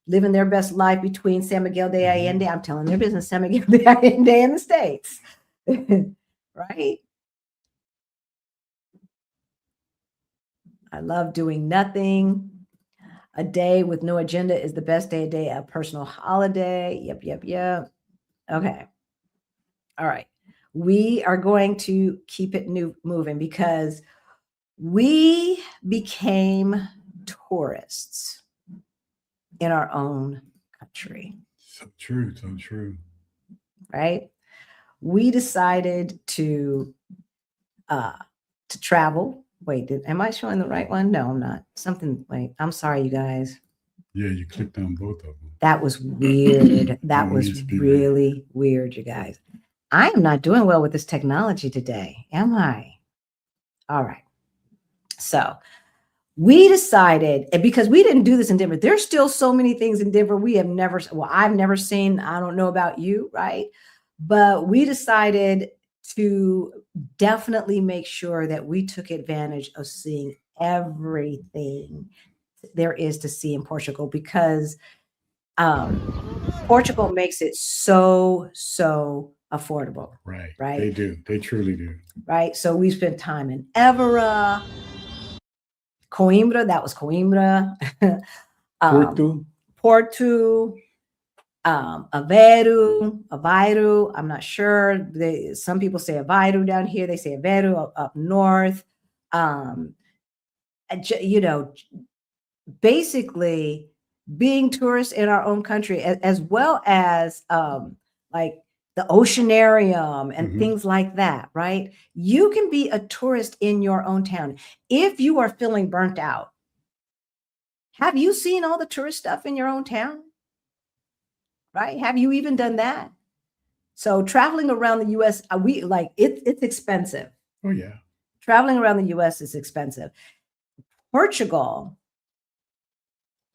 living their best life between San Miguel de Allende. I'm telling their business, San Miguel de Allende and the States, right? I love doing nothing. A day with no agenda is the best day, a day, a personal holiday. Yep. Okay. All right. We are going to keep it moving because we became tourists in our own country.
So true. So true.
Right. We decided to travel. Wait, am I showing the right one? No, I'm not. Wait, I'm sorry, you guys.
Yeah, you clicked on both of them.
That was weird. That was really weird, you guys. I am not doing well with this technology today, am I? All right. So we decided, and because we didn't do this in Denver, there's still so many things in Denver I've never seen. I don't know about you, right? But we decided to definitely make sure that we took advantage of seeing everything there is to see in Portugal, because Portugal makes it so affordable.
Right.
Right.
They do. They truly do.
Right. So we spent time in Évora, Coimbra. That was Coimbra. Porto. Aveiro. I'm not sure. Some people say Aveiro down here. They say Aveiro up north. Basically being tourists in our own country, as well as like the oceanarium and things like that, right? You can be a tourist in your own town if you are feeling burnt out. Have you seen all the tourist stuff in your own town? Right? Have you even done that? So traveling around the U.S., it's expensive.
Oh yeah.
Traveling around the U.S. is expensive. Portugal,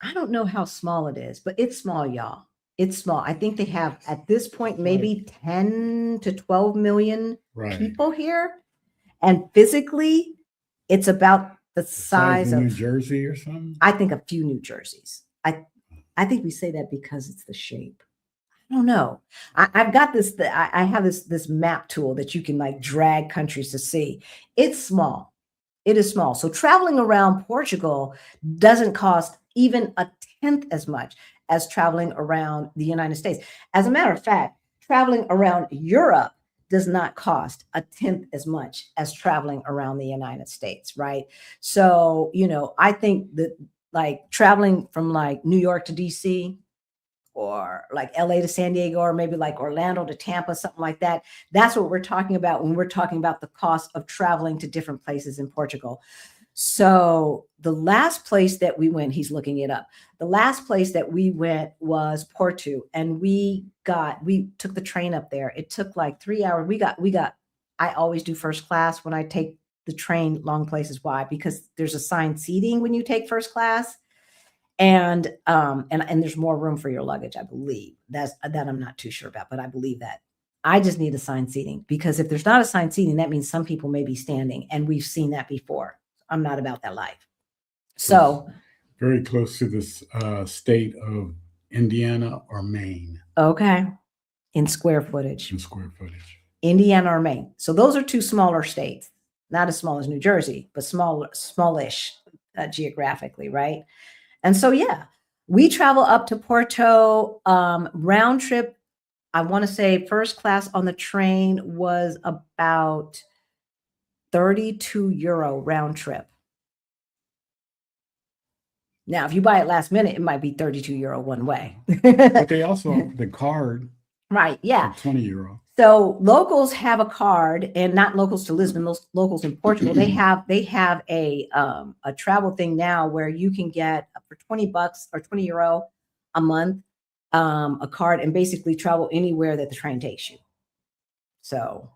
I don't know how small it is, but it's small, y'all. It's small. I think they have at this point maybe 10 to 12 million people here. And physically, it's about the size of
New Jersey or something.
I think a few New Jerseys. I think we say that because it's the shape. I don't know. I've got this. I have this map tool that you can like drag countries to see. It's small. It is small. So traveling around Portugal doesn't cost even a tenth as much as traveling around the United States. As a matter of fact, traveling around Europe does not cost a tenth as much as traveling around the United States, right? So, I think that like traveling from like New York to DC, or like LA to San Diego, or maybe like Orlando to Tampa, something like that. That's what we're talking about when we're talking about the cost of traveling to different places in Portugal. So the last place that we went, he's looking it up. The last place that we went was Porto, and we took the train up there. It took like 3 hours. I always do first class when I take the train long places. Why? Because there's assigned seating when you take first class. And there's more room for your luggage, I believe. That I'm not too sure about, but I believe that. I just need assigned seating, because if there's not assigned seating, that means some people may be standing, and we've seen that before. I'm not about that life. So
very close to this state of Indiana or Maine.
Okay. In square footage. Indiana or Maine. So those are two smaller states, not as small as New Jersey, but smallish geographically, right? And so, yeah, we travel up to Porto, round trip. I want to say first class on the train was about 32 euro round trip. Now, if you buy it last minute, it might be 32 euro one way.
But they also have the card.
Right. Yeah.
20 euro.
So locals have a card, and not locals to Lisbon, those locals in Portugal, they have a travel thing now where you can get for $20 or 20 euro a month, a card, and basically travel anywhere that the train takes you. So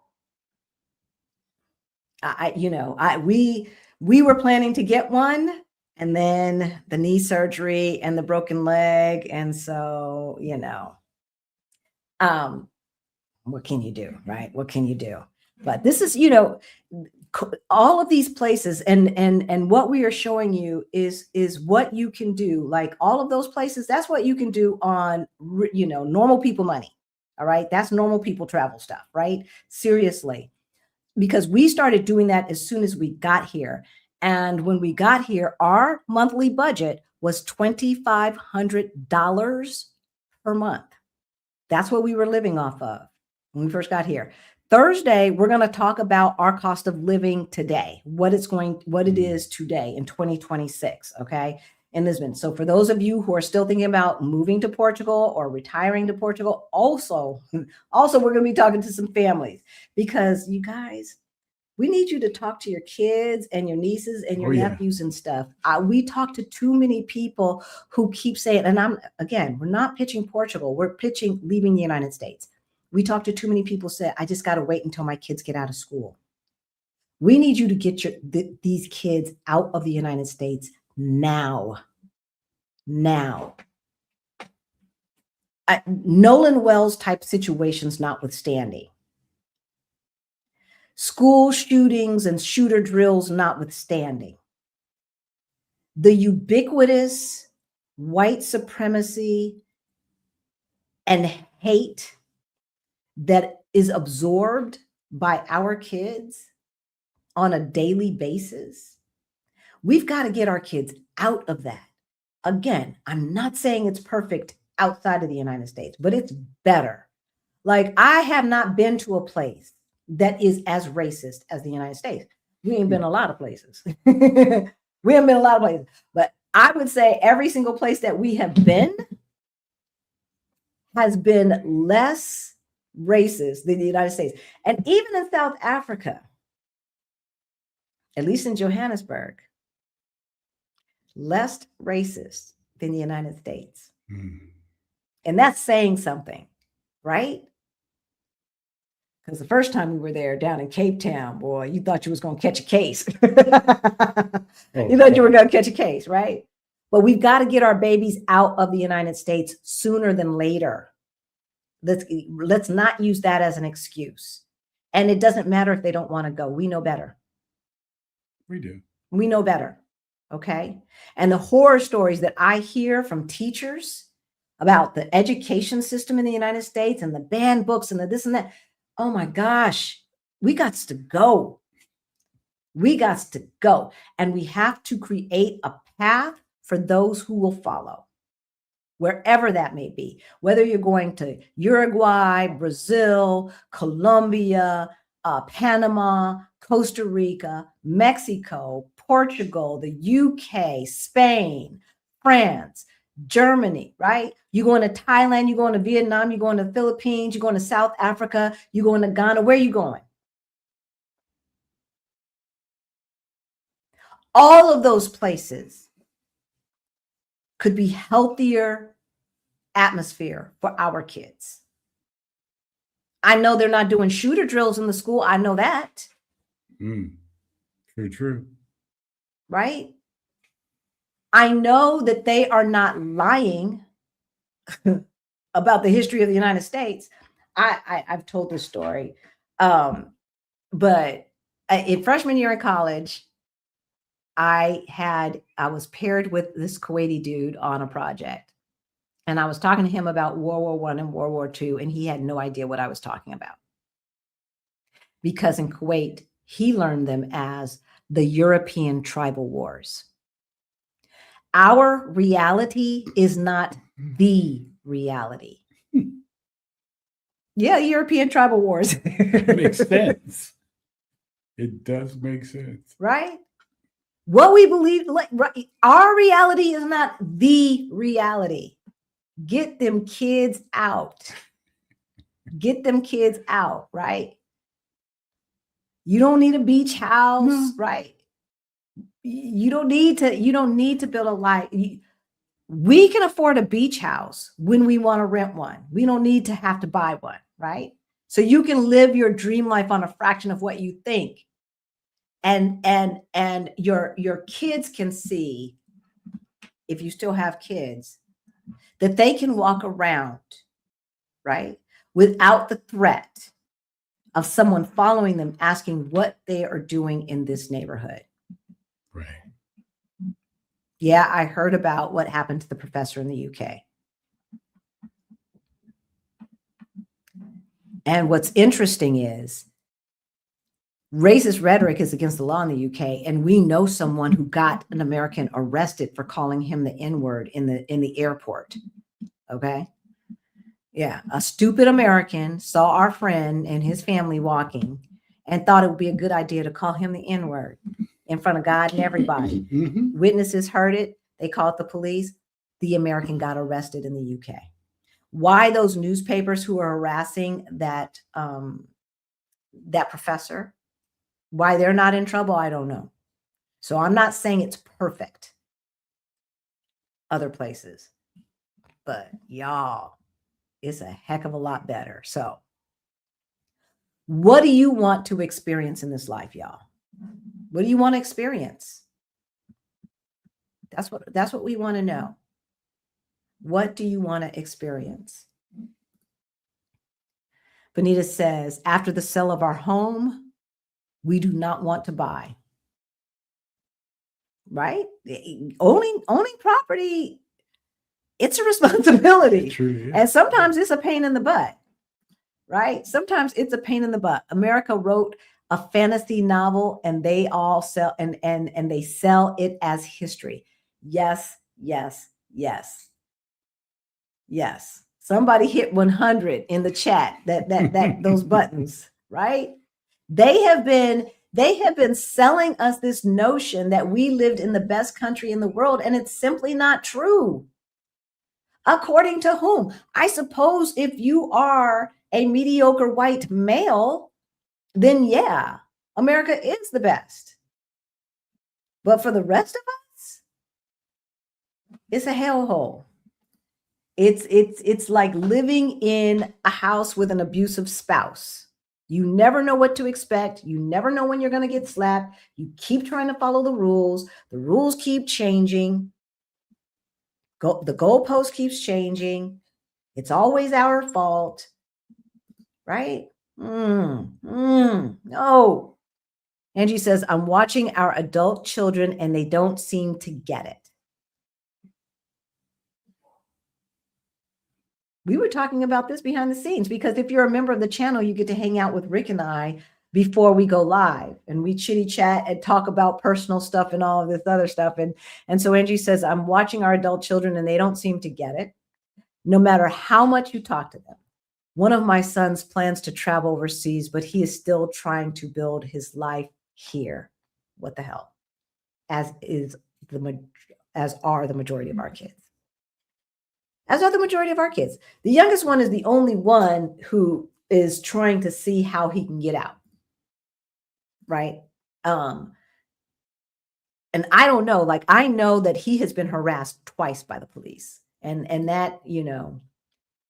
we were planning to get one, and then the knee surgery and the broken leg. And so, what can you do, right? What can you do? But this is, all of these places, and what we are showing you is what you can do. Like all of those places, that's what you can do on, normal people money. All right. That's normal people travel stuff, right? Seriously. Because we started doing that as soon as we got here. And when we got here, our monthly budget was $2,500 per month. That's what we were living off of when we first got here. Thursday, we're going to talk about our cost of living today, what it is today in 2026, okay, in Lisbon. So for those of you who are still thinking about moving to Portugal or retiring to Portugal, also we're going to be talking to some families, because you guys, we need you to talk to your kids and your nieces and your nephews and stuff. We talk to too many people who keep saying, and we're not pitching Portugal, we're pitching leaving the United States. We talk to too many people say, I just got to wait until my kids get out of school. We need you to get these kids out of the United States now. Nolan Wells type situations notwithstanding. School shootings and shooter drills notwithstanding. The ubiquitous white supremacy and hate that is absorbed by our kids on a daily basis. We've got to get our kids out of that. Again, I'm not saying it's perfect outside of the United States, but it's better. Like, I have not been to a place that is as racist as the United States. We ain't been a lot of places. We haven't been a lot of places. But I would say every single place that we have been has been less racist than the United States. And even in South Africa, at least in Johannesburg, less racist than the United States. And that's saying something, right? Because the first time we were there down in Cape Town, boy, you thought you was going to catch a case. You thought you were going to catch a case, right? But we've got to get our babies out of the United States sooner than later. Let's not use that as an excuse. And it doesn't matter if they don't want to go. We know better.
We do.
We know better. Okay. And the horror stories that I hear from teachers about the education system in the United States and the banned books and the this and that. Oh my gosh, we got to go. We got to go. And we have to create a path for those who will follow, wherever that may be, whether you're going to Uruguay, Brazil, Colombia, Panama, Costa Rica, Mexico, Portugal, the UK, Spain, France, Germany, right? You're going to Thailand, you're going to Vietnam, you're going to the Philippines, you're going to South Africa, you're going to Ghana. Where are you going? All of those places could be healthier atmosphere for our kids. I know they're not doing shooter drills in the school. I know that.
True.
Right? I know that they are not lying about the history of the United States. I've told this story. But in freshman year in college, I was paired with this Kuwaiti dude on a project. And I was talking to him about World War I and World War II, and he had no idea what I was talking about. Because in Kuwait, he learned them as the European tribal wars. Our reality is not the reality. Yeah, European tribal wars.
It makes sense. It does make sense.
Right? What we believe, right, our reality is not the reality. Get them kids out. Get them kids out, right? You don't need a beach house, right? You don't need to build a life. We can afford a beach house when we want to rent one. We don't need to have to buy one, right? So you can live your dream life on a fraction of what you think. And your kids can see, if you still have kids, that they can walk around, right, without the threat of someone following them asking what they are doing in this neighborhood.
Right.
Yeah, I heard about what happened to the professor in the UK. And what's interesting is racist rhetoric is against the law in the UK, and we know someone who got an American arrested for calling him the N-word in the airport. Okay. Yeah, a stupid American saw our friend and his family walking and thought it would be a good idea to call him the N-word in front of God and everybody.
Mm-hmm.
Witnesses heard it. They called the police. The American got arrested in the UK. Why those newspapers who are harassing that professor, why they're not in trouble, I don't know. So I'm not saying it's perfect other places, but y'all, it's a heck of a lot better. So what do you want to experience in this life, y'all? What do you want to experience? That's what we want to know. What do you want to experience? Benita says, after the sale of our home, we do not want to buy. Right? Owning property, it's a responsibility.
True, yeah.
And sometimes it's a pain in the butt. Right? Sometimes it's a pain in the butt. America wrote a fantasy novel and they all sell and they sell it as history. Yes, yes, yes. Yes. Somebody hit 100 in the chat, that those buttons, right? They have been selling us this notion that we lived in the best country in the world, and it's simply not true. According to whom? I suppose if you are a mediocre white male, then yeah, America is the best. But for the rest of us, it's a hellhole. It's like living in a house with an abusive spouse. You never know what to expect. You never know when you're going to get slapped. You keep trying to follow the rules. The rules keep changing. The goalpost keeps changing. It's always our fault, right? No. Angie says, I'm watching our adult children and they don't seem to get it. We were talking about this behind the scenes because if you're a member of the channel, you get to hang out with Rick and I before we go live and we chitty chat and talk about personal stuff and all of this other stuff. And so Angie says, I'm watching our adult children and they don't seem to get it, no matter how much you talk to them. One of my sons plans to travel overseas, but he is still trying to build his life here. What the hell? As are the majority of our kids. As are the majority of our kids. The youngest one is the only one who is trying to see how he can get out. Right? And I don't know, like I know that he has been harassed twice by the police. And that,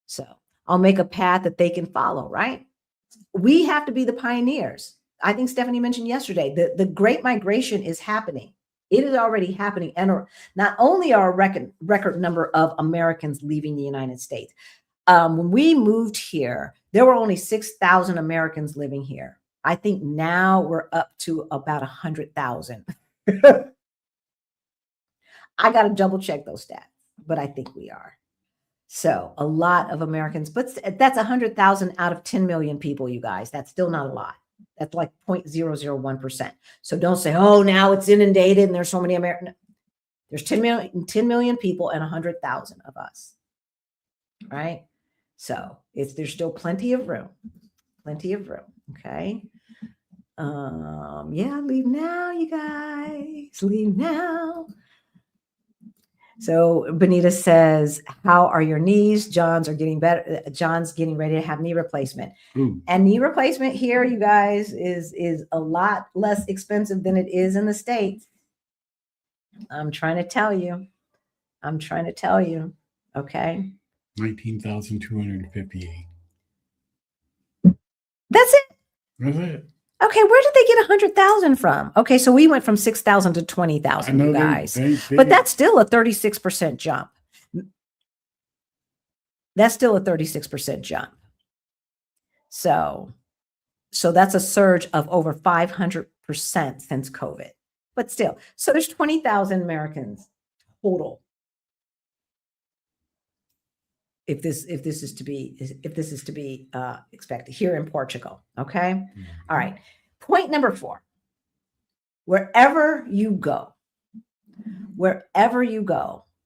so I'll make a path that they can follow, right? We have to be the pioneers. I think Stephanie mentioned yesterday, the Great Migration is happening. It is already happening. And not only are a record number of Americans leaving the United States. When we moved here, there were only 6,000 Americans living here. I think now we're up to about 100,000. I got to double check those stats, but I think we are. So a lot of Americans, but that's 100,000 out of 10 million people, you guys. That's still not a lot. That's like 0.001%. So don't say, oh, now it's inundated and there's so many Americans. There's 10 million people and 100,000 of us, right? So there's still plenty of room, okay? Yeah, leave now, you guys, leave now. So Benita says, how are your knees? John's are getting better. John's getting ready to have knee replacement. And knee replacement here, you guys, is a lot less expensive than it is in the States. I'm trying to tell you. I'm trying to tell you. Okay.
19,258.
That's it.
That's it.
Okay, where did they get 100,000 from? Okay, so we went from 6,000 to 20,000, you guys. But that's still a 36% jump. That's still a 36% jump. So that's a surge of over 500% since COVID. But still, so there's 20,000 Americans total. If this is to be expected here in Portugal. Okay.
Mhm.
All right. Point number 4. Wherever you go,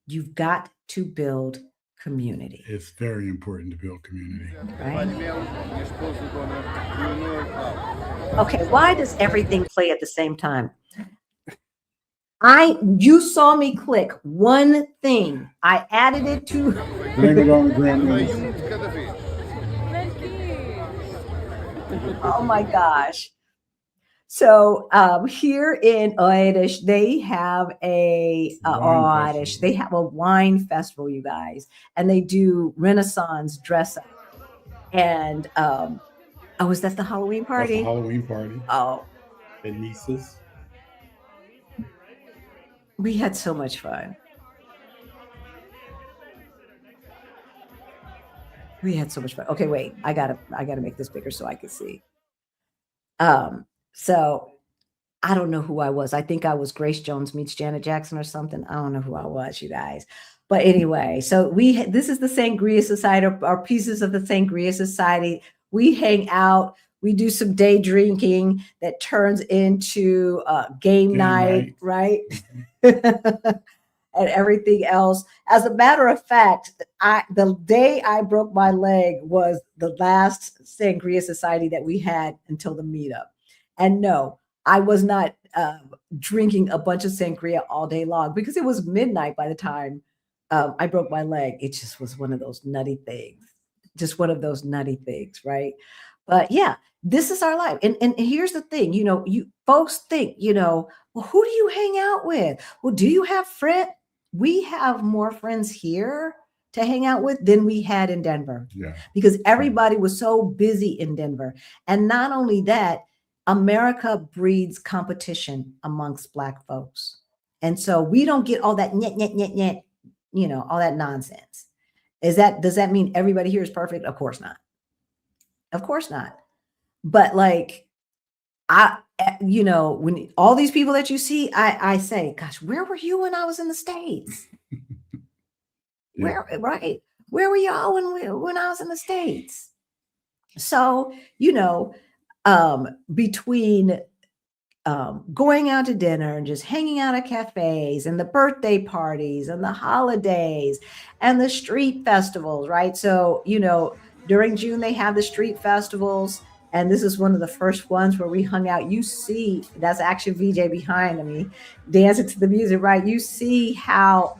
you've got to build community.
It's very important to build community.
Right? Okay, why does everything play at the same time? You saw me click one thing. I added it to
Blame it on the grandmas.
Oh my gosh. So here in Oeiras, they have a wine festival, you guys, and they do Renaissance dress up. And is that the Halloween
That's
party?
the Halloween party.
Oh,
And nieces.
we had so much fun. We had so much fun. Okay, wait, I gotta make this bigger so I can see. So I don't know who I was. I think I was Grace Jones meets Janet Jackson or something. I don't know who I was, you guys. But anyway, so this is the Sangria Society, or pieces of the Sangria Society. We hang out. We do some day drinking that turns into game night, right? And everything else. As a matter of fact, the day I broke my leg was the last Sangria Society that we had until the meetup. And no, I was not drinking a bunch of sangria all day long because it was midnight by the time I broke my leg. It just was one of those nutty things. Just one of those nutty things, right? But yeah, this is our life. And here's the thing, you folks think, well, who do you hang out with? Well, do you have friends? We have more friends here to hang out with than we had in Denver.
Yeah.
Because everybody was so busy in Denver. And not only that, America breeds competition amongst Black folks. And so we don't get all that nyet, all that nonsense. Does that mean everybody here is perfect? Of course not. Of course not. But like, when all these people that you see, I say, gosh, where were you when I was in the States?
Yeah.
Where were y'all when I was in the States? So, between going out to dinner and just hanging out at cafes and the birthday parties and the holidays and the street festivals, right? So, during June, they have the street festivals. And this is one of the first ones where we hung out. You see, that's Action VJ behind me dancing to the music, right? You see how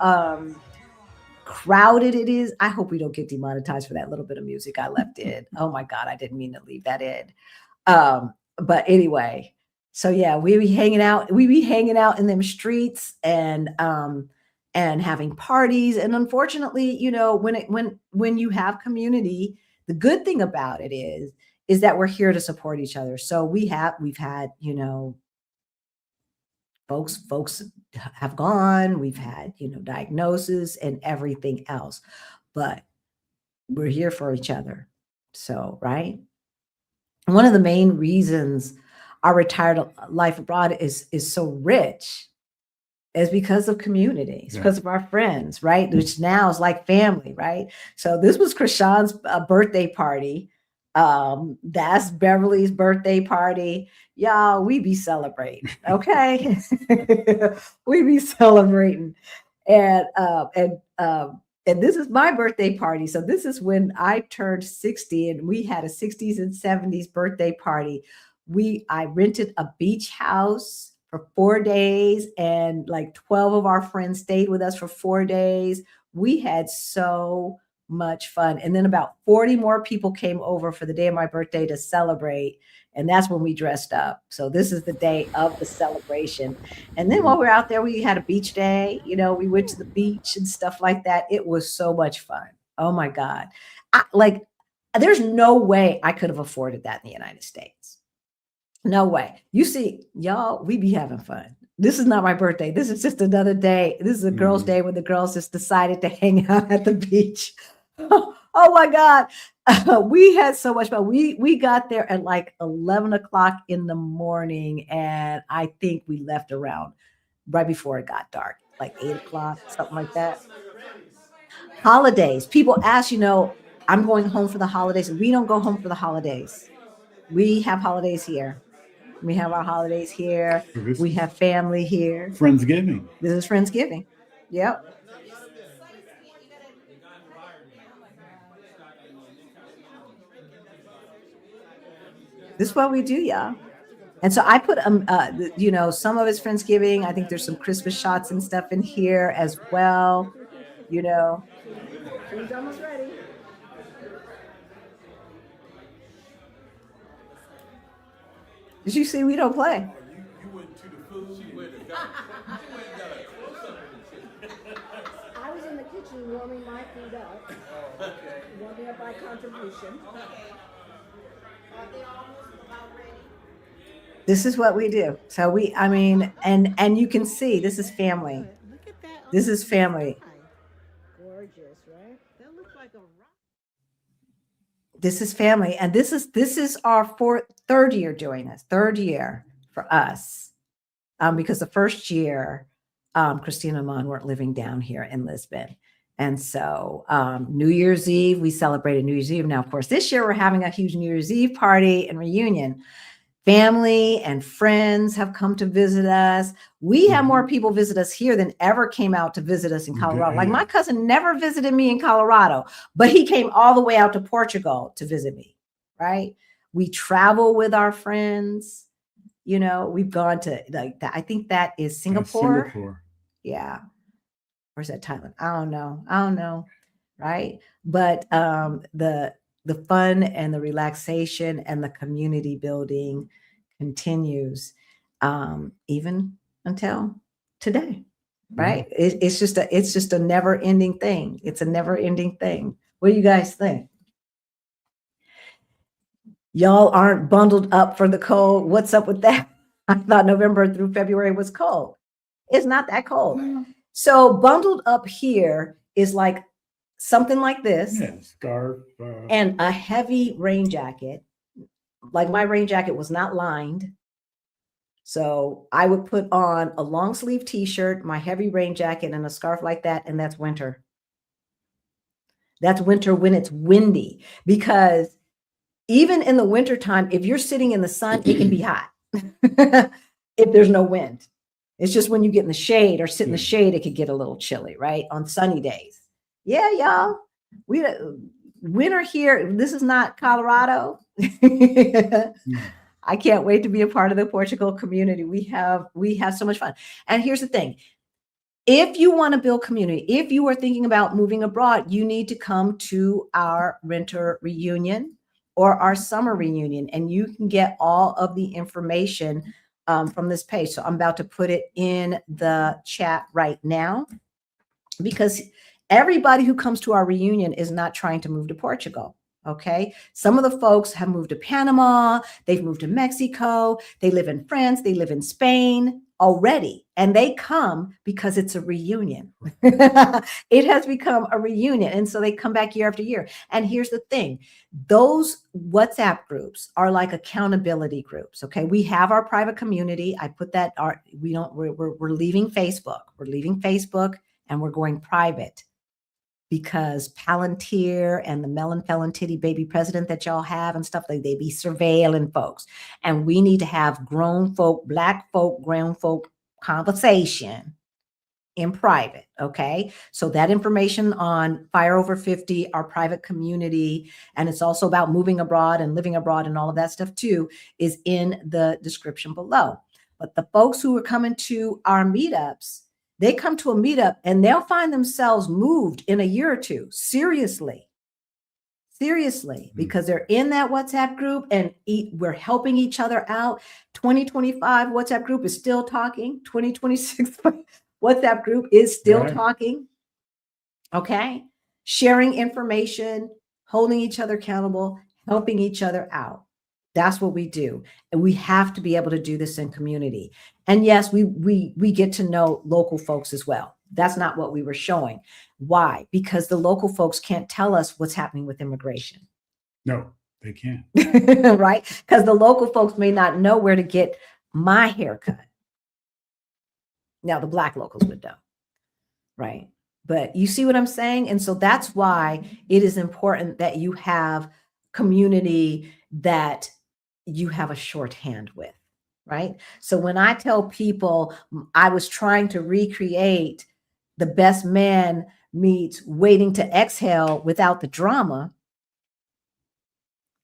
crowded it is. I hope we don't get demonetized for that little bit of music I left in. Oh my God, I didn't mean to leave that in. But anyway, so yeah, we be hanging out in them streets and having parties. And unfortunately, when you have community, the good thing about it is that we're here to support each other. So we've had, folks have gone, we've had, diagnosis and everything else, but we're here for each other. So, right. One of the main reasons our retired life abroad is so rich is because of community. It's because of our friends, right? Which now is like family, right? So this was Krishan's birthday party. That's Beverly's birthday party. Y'all, we be celebrating, okay? We be celebrating. And this is my birthday party. So this is when I turned 60 and we had a 60s and 70s birthday party. I rented a beach house for 4 days and like 12 of our friends stayed with us for 4 days. We had so much fun. And then about 40 more people came over for the day of my birthday to celebrate. And that's when we dressed up. So this is the day of the celebration. And then while we we're out there, we had a beach day. We went to the beach and stuff like that. It was so much fun. Oh my God. There's no way I could have afforded that in the United States. No way. You see, y'all, we be having fun. This is not my birthday. This is just another day. This is a girls' day when the girls just decided to hang out at the beach. Oh my God. We had so much fun. We got there at like 11 o'clock in the morning. And I think we left around right before it got dark, like 8 o'clock, something like that. Holidays. People ask, I'm going home for the holidays. We don't go home for the holidays. We have holidays here. We have our holidays here. We have family here.
Friendsgiving.
This is Friendsgiving. Yep. This is what we do, y'all. And so I put, some of it's Friendsgiving. I think there's some Christmas shots and stuff in here as well. Food's almost ready. Did you see we don't play?
You went to the food.
I was in the kitchen warming my food up. Warming up my contribution.
This is what we do. So and you can see this is family.
Look at that.
This is family.
Gorgeous, right? That looks like a rock.
This is family. And this is our third year doing this, third year for us. Because the first year, Christina and Mon weren't living down here in Lisbon. And so New Year's Eve, we celebrated New Year's Eve. Now, of course, this year we're having a huge New Year's Eve party and reunion. Family and friends have come to visit us. We have more people visit us here than ever came out to visit us in Colorado. Like my cousin never visited me in Colorado, but he came all the way out to Portugal to visit me, right? We travel with our friends. We've gone to I think that is Singapore.
Singapore.
Yeah. Or is that Thailand? I don't know. Right. But the fun and the relaxation and the community building continues even until today. Right. It's just a never ending thing. It's a never ending thing. What do you guys think? Y'all aren't bundled up for the cold. What's up with that? I thought November through February was cold. It's not that cold. So bundled up here is like something like this.
Yeah, scarf.
And a heavy rain jacket. Like my rain jacket was not lined. So I would put on a long sleeve t-shirt, my heavy rain jacket, and a scarf like that. And that's winter. That's winter when it's windy, because even in the wintertime, if you're sitting in the sun, it can be hot if there's no wind. It's just when you get in the shade or sit in the shade, it could get a little chilly, right? On sunny days. Yeah, y'all. Winter here. This is not Colorado. I can't wait to be a part of the Portugal community. We have so much fun. And here's the thing. If you want to build community, if you are thinking about moving abroad, you need to come to our winter reunion or our summer reunion, and you can get all of the information from this page. So I'm about to put it in the chat right now, because everybody who comes to our reunion is not trying to move to Portugal. Okay. Some of the folks have moved to Panama. They've moved to Mexico. They live in France. They live in Spain already. And they come because it's a reunion. It has become a reunion. And so they come back year after year. And here's the thing. Those WhatsApp groups are like accountability groups. Okay. We have our private community. I put that, we're leaving Facebook. We're leaving Facebook and we're going private, because Palantir and the Melon Felon Titty baby president that y'all have and stuff, like they be surveilling folks. And we need to have grown folk, Black folk, grown folk conversation in private. Okay. So that information on Fire Over 50, our private community, and it's also about moving abroad and living abroad and all of that stuff too, is in the description below. But the folks who are coming to our meetups, they come to a meetup and they'll find themselves moved in a year or two. Seriously. Seriously, because they're in that WhatsApp group and we're helping each other out. 2025 WhatsApp group is still talking. 2026 WhatsApp group is still
Right.
talking. Okay. Sharing information, holding each other accountable, helping each other out. That's what we do. And we have to be able to do this in community. And yes, we get to know local folks as well. That's not what we were showing. Why? Because the local folks can't tell us what's happening with immigration.
No, they can't.
Right? Because the local folks may not know where to get my haircut. Now the Black locals would know. Right? But you see what I'm saying? And so that's why it is important that you have community that you have a shorthand with, right? So when I tell people I was trying to recreate The Best Man meets Waiting to Exhale without the drama,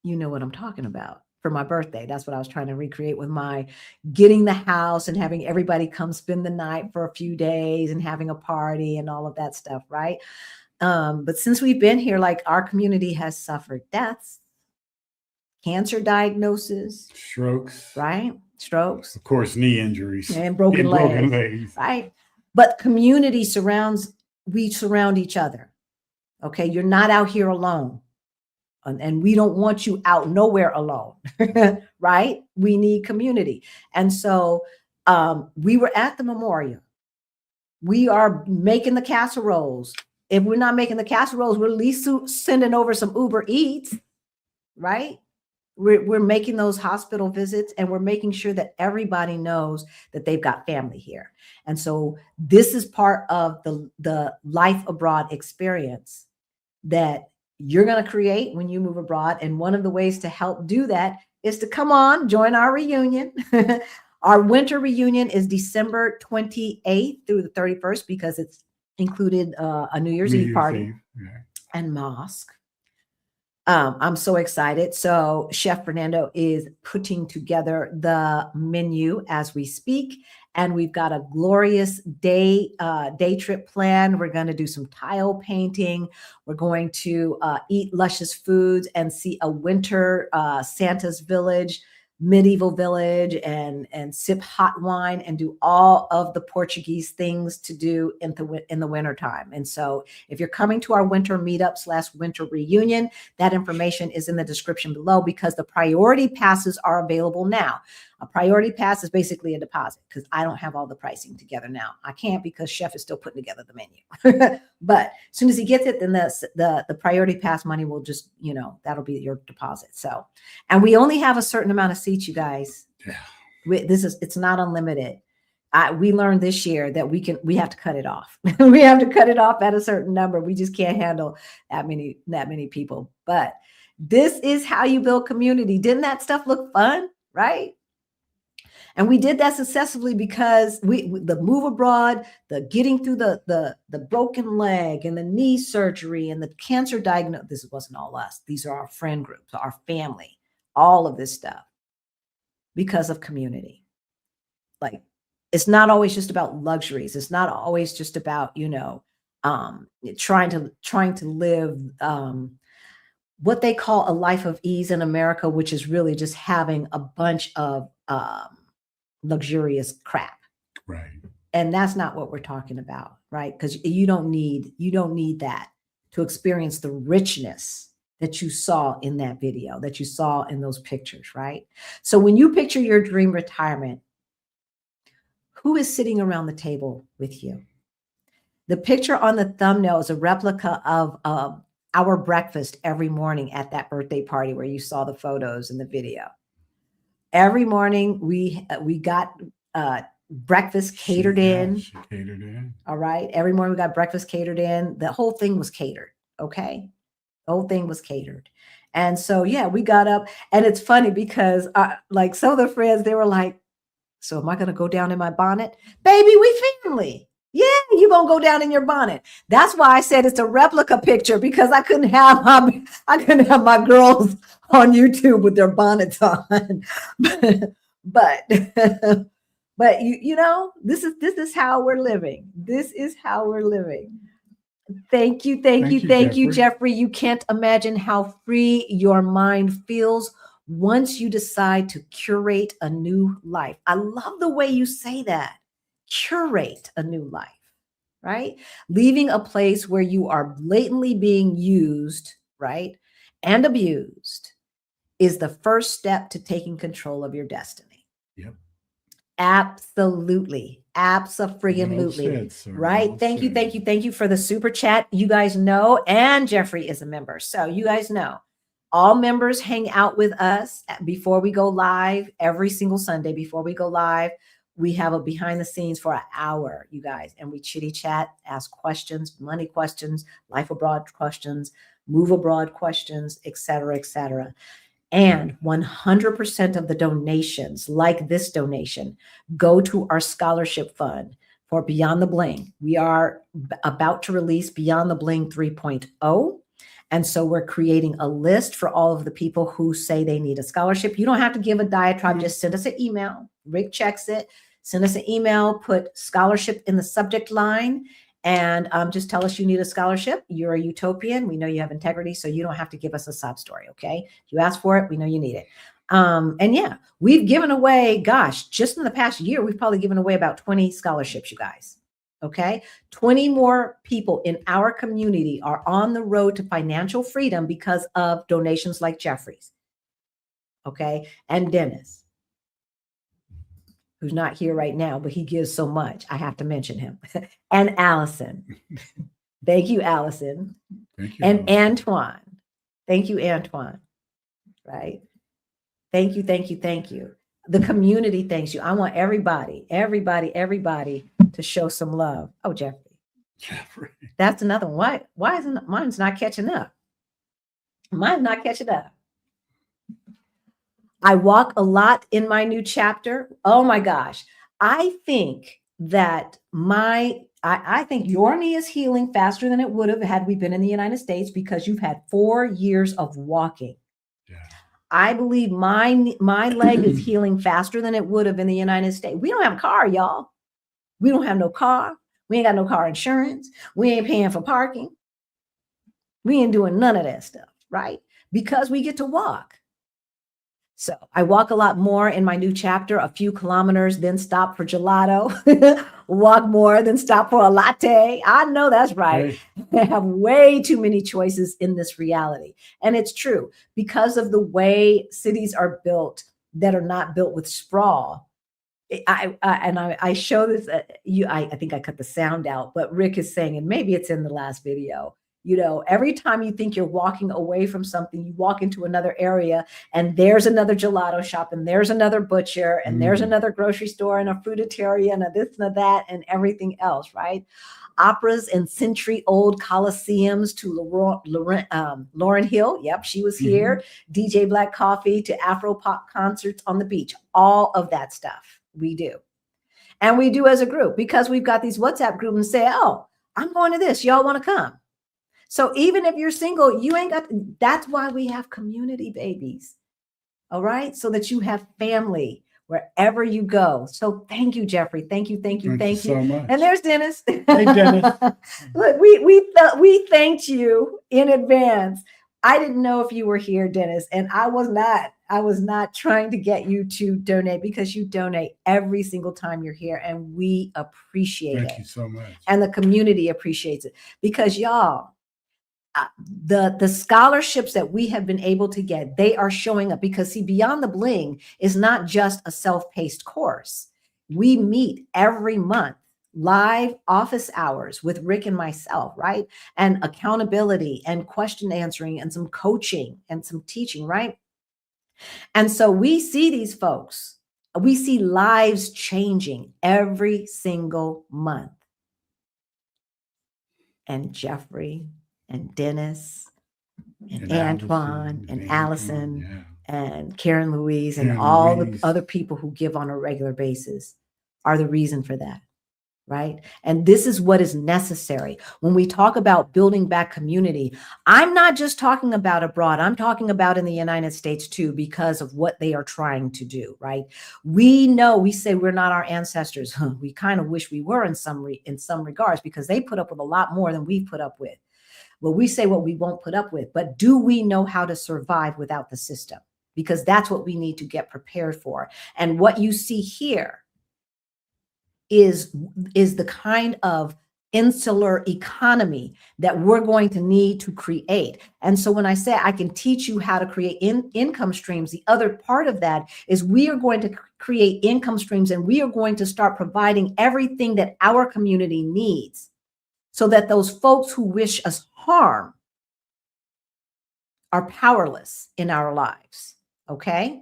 you know what I'm talking about. For my birthday, that's what I was trying to recreate with my getting the house and having everybody come spend the night for a few days and having a party and all of that stuff, right? But since we've been here, like our community has suffered deaths, cancer diagnosis,
Strokes,
right? Strokes,
of course, knee injuries,
and broken legs, right? But community we surround each other. Okay, you're not out here alone. And we don't want you out nowhere alone, right? We need community. And so we were at the memorial. We are making the casseroles. If we're not making the casseroles, we're at least sending over some Uber Eats, right? We're making those hospital visits, and we're making sure that everybody knows that they've got family here. And so this is part of the life abroad experience that you're going to create when you move abroad. And one of the ways to help do that is to come on, join our reunion. Our winter reunion is December 28th through the 31st because it's included a New Year's Eve party and mosque. I'm so excited. So Chef Fernando is putting together the menu as we speak. And we've got a glorious day trip plan. We're going to do some tile painting. We're going to eat luscious foods and see a winter Santa's village, medieval village, and sip hot wine and do all of the Portuguese things to do in the winter time. And so if you're coming to our winter meetup / winter reunion, that information is in the description below because the priority passes are available now. A priority pass is basically a deposit because I don't have all the pricing together now. I can't because Chef is still putting together the menu. But as soon as he gets it, then the priority pass money will just, that'll be your deposit. So, and we only have a certain amount of seats, you guys.
Yeah.
It's not unlimited. We learned this year that we have to cut it off. We have to cut it off at a certain number. We just can't handle that many people. But this is how you build community. Didn't that stuff look fun? Right? And we did that successfully because the move abroad, the getting through the broken leg and the knee surgery and the cancer diagnosis. This wasn't all us. These are our friend groups, our family, all of this stuff because of community. Like, it's not always just about luxuries. It's not always just about, trying to live what they call a life of ease in America, which is really just having a bunch of luxurious crap.
Right.
And that's not what we're talking about, right? Because you don't need that to experience the richness that you saw in that video, that you saw in those pictures, right? So when you picture your dream retirement, who is sitting around the table with you? The picture on the thumbnail is a replica of our breakfast every morning at that birthday party where you saw the photos and the video. Every morning we got breakfast catered in.
She catered in.
All right. Every morning we got breakfast catered in. The whole thing was catered. Okay. The whole thing was catered. And so, yeah, we got up, and it's funny because like some of the friends, they were like, so am I going to go down in my bonnet? Baby, we family. Yeah, you're going to go down in your bonnet. That's why I said it's a replica picture, because I couldn't have my girls on YouTube with their bonnets on. but this is how we're living. This is how we're living. Thank you,
Jeffrey.
Jeffrey. You can't imagine how free your mind feels once you decide to curate a new life. I love the way you say that. Curate a new life, right? Leaving a place where you are blatantly being used, right? And abused is the first step to taking control of your destiny.
Yep.
Absolutely. Abso-friggin-lutely.
Well said, sir.
Right.
Well
Thank you.
said.
Thank you. Thank you for the super chat. You guys know, and Jeffrey is a member. So you guys know all members hang out with us before we go live every single Sunday. Before we go live, we have a behind the scenes for an hour, you guys, and we chitty chat, ask questions, money questions, life abroad questions, move abroad questions, et cetera, et cetera. And 100% of the donations, like this donation, go to our scholarship fund for Beyond the Bling. We are about to release Beyond the Bling 3.0. And so we're creating a list for all of the people who say they need a scholarship. You don't have to give a diatribe, just send us an email. Rick checks it. Send us an email, put scholarship in the subject line, and just tell us you need a scholarship. You're a utopian. We know you have integrity, so you don't have to give us a sob story, okay? You ask for it, we know you need it. And yeah, we've given away, gosh, just in the past year, we've probably given away about 20 scholarships, you guys, okay? 20 more people in our community are on the road to financial freedom because of donations like Jeffrey's, okay? And Dennis, who's not here right now, but he gives so much. I have to mention him. And Allison. Thank you, Allison.
Thank you,
And
Allison.
Antoine. Thank you, Antoine. Right? Thank you, thank you, thank you. The community thanks you. I want everybody to show some love. Oh, Jeffrey. That's another one. Why isn't mine's not catching up? Mine's not catching up. I walk a lot in my new chapter. Oh my gosh. I think that I think your knee is healing faster than it would have had we been in the United States because you've had 4 years of walking.
Yeah.
I believe my leg is healing faster than it would have in the United States. We don't have a car, y'all. We don't have no car. We ain't got no car insurance. We ain't paying for parking. We ain't doing none of that stuff, right? Because we get to walk. So I walk a lot more in my new chapter, a few kilometers, then stop for gelato, walk more, then stop for a latte. I know that's right. Hey. I have way too many choices in this reality. And it's true because of the way cities are built that are not built with sprawl. I show this, I think I cut the sound out, but Rick is saying, and maybe it's in the last video, you know, every time you think you're walking away from something, you walk into another area and there's another gelato shop and there's another butcher and there's another grocery store and a fruitarian and a this and a that and everything else, right? Operas and century-old coliseums to Lauryn Hill. Yep, she was here. DJ Black Coffee to Afro pop concerts on the beach. All of that stuff we do. And we do as a group because we've got these WhatsApp groups and say, oh, I'm going to this. Y'all want to come? So even if you're single, you ain't got, that's why we have community babies. All right. So that you have family wherever you go. So thank you, Jeffrey. Thank you. Thank you so much. And there's Dennis.
Hey, Dennis.
Look, we thanked you in advance. I didn't know if you were here, Dennis, and I was not trying to get you to donate because you donate every single time you're here and we appreciate it.
Thank you so much.
And the community appreciates it because y'all, the scholarships that we have been able to get, they are showing up because see, Beyond the Bling is not just a self-paced course. We meet every month, live office hours with Rick and myself, right? And accountability and question answering and some coaching and some teaching, right? And so we see these folks, we see lives changing every single month. And Jeffrey and Dennis and Antoine and Allison and Karen Louise and all the other people who give on a regular basis are the reason for that. right? And this is what is necessary. When we talk about building back community, I'm not just talking about abroad, I'm talking about in the United States too, because of what they are trying to do, right? We know, we say we're not our ancestors. We kind of wish we were in some regards, because they put up with a lot more than we've put up with. Well, we say what we won't put up with, but do we know how to survive without the system? Because that's what we need to get prepared for. And what you see here is the kind of insular economy that we're going to need to create. And so when I say I can teach you how to create income streams, the other part of that is we are going to create income streams, and we are going to start providing everything that our community needs, so that those folks who wish us harm are powerless in our lives. Okay?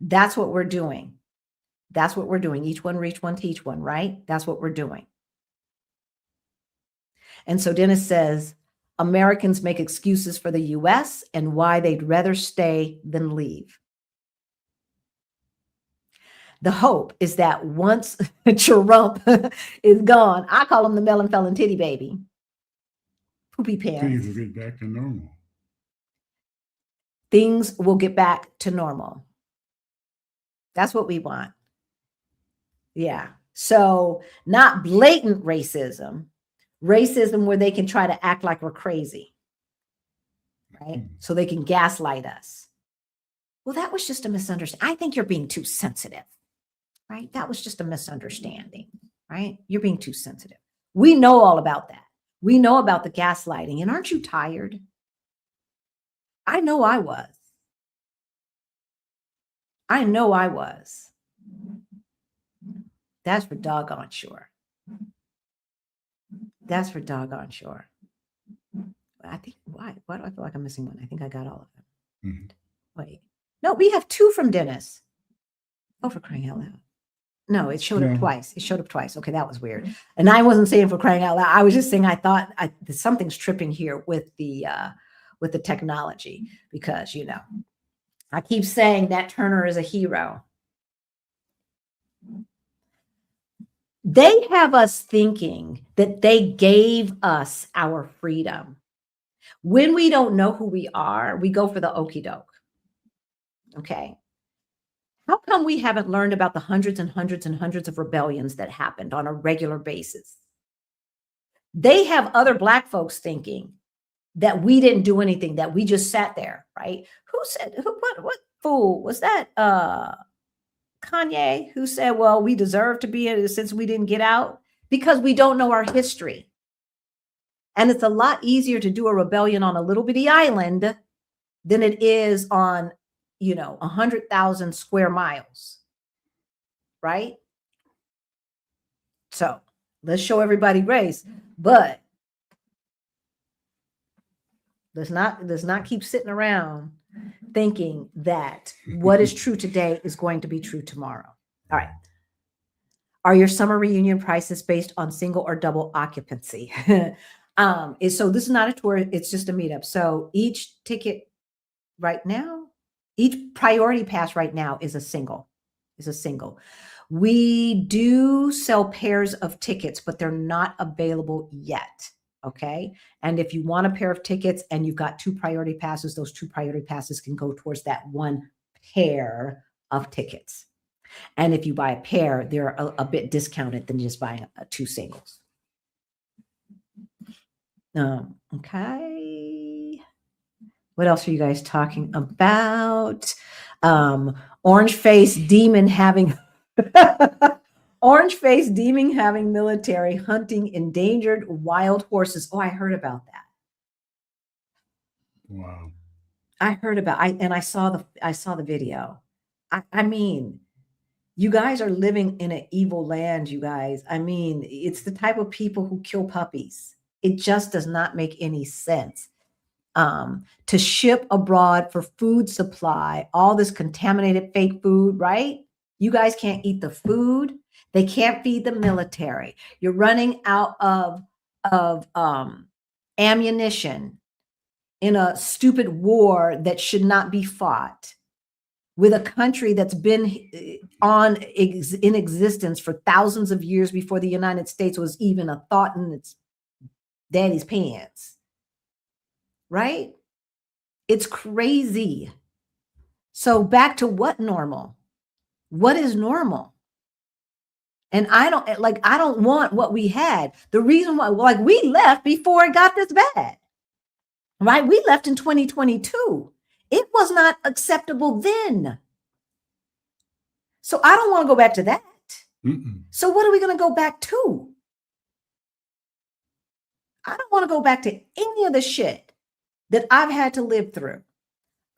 That's what we're doing. That's what we're doing. Each one reach one, teach one, right? That's what we're doing. And so Dennis says, Americans make excuses for the US and why they'd rather stay than leave. The hope is that once Trump is gone, I call him the melon felon titty baby. Poopy pants.
Things will get back to normal.
Things will get back to normal. That's what we want. Yeah. So not blatant racism where they can try to act like we're crazy, right? So they can gaslight us. Well, that was just a misunderstanding. I think you're being too sensitive, right? That was just a misunderstanding, right? You're being too sensitive. We know all about that. We know about the gaslighting. And aren't you tired? I know I was. I know I was. That's for doggone sure. That's for doggone sure. I think, why do I feel like I'm missing one? I think I got all of them. Mm-hmm. Wait. No, we have two from Dennis. Oh, for crying out loud. No, it showed up twice. It showed up twice. Okay, that was weird. And I wasn't saying for crying out loud. I was just saying I thought something's tripping here with the technology, because, you know, I keep saying that Turner is a hero. They have us thinking that they gave us our freedom. When we don't know who we are, we go for the okie doke. Okay. How come we haven't learned about the hundreds and hundreds and hundreds of rebellions that happened on a regular basis? They have other Black folks thinking that we didn't do anything, that we just sat there, right? Who said, what fool was that? Kanye, who said, well, we deserve to be in it since we didn't get out, because we don't know our history. And it's a lot easier to do a rebellion on a little bitty island than it is on, 100,000 square miles, right? So let's show everybody grace, but let's not keep sitting around thinking that what is true today is going to be true tomorrow. All right. Are your summer reunion prices based on single or double occupancy? So this is not a tour, it's just a meetup. So each ticket right now, each priority pass right now is a single. We do sell pairs of tickets, but they're not available yet. Okay. And if you want a pair of tickets and you've got two priority passes, those two priority passes can go towards that one pair of tickets. And if you buy a pair, they're a bit discounted than just buying two singles. Okay. What else are you guys talking about? Orange face demon having military hunting endangered wild horses. Oh, I heard about that.
Wow.
I heard about I saw the video. I mean, you guys are living in an evil land, you guys. I mean, it's the type of people who kill puppies. It just does not make any sense. To ship abroad for food supply, all this contaminated fake food, right? You guys can't eat the food. They can't feed the military. You're running out of ammunition in a stupid war that should not be fought with a country that's been in existence for thousands of years before the United States was even a thought in its daddy's pants. Right? It's crazy. So back to what normal? What is normal? And I don't want what we had. The reason why, like, we left before it got this bad. Right? We left in 2022. It was not acceptable then. So I don't want to go back to that.
Mm-mm.
So what are we going to go back to? I don't want to go back to any of the shit that I've had to live through.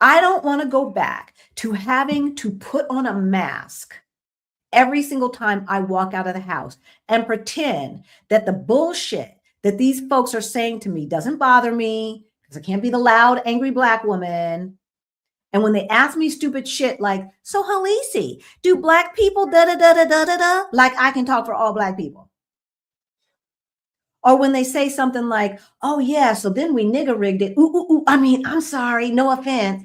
I don't want to go back to having to put on a mask every single time I walk out of the house and pretend that the bullshit that these folks are saying to me doesn't bother me, because I can't be the loud, angry Black woman. And when they ask me stupid shit like, so Halisi, do Black people da-da-da-da-da-da-da? Like I can talk for all Black people. Or when they say something like, oh yeah, so then we nigger rigged it. Ooh, ooh, ooh. I mean, I'm sorry, no offense.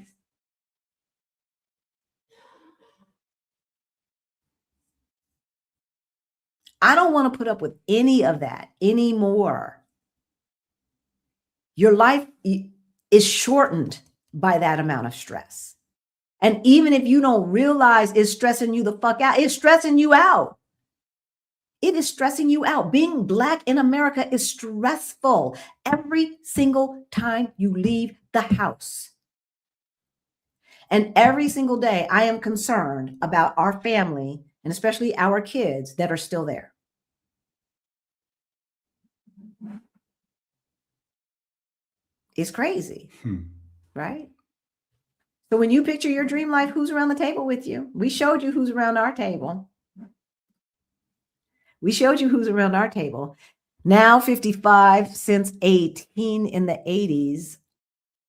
I don't want to put up with any of that anymore. Your life is shortened by that amount of stress. And even if you don't realize it's stressing you the fuck out, it's stressing you out. It is stressing you out. Being Black in America is stressful every single time you leave the house. And every single day, I am concerned about our family and especially our kids that are still there. It's crazy, right? So when you picture your dream life, who's around the table with you? We showed you who's around our table. We showed you who's around our table. Now 55, since 18 in the 80s.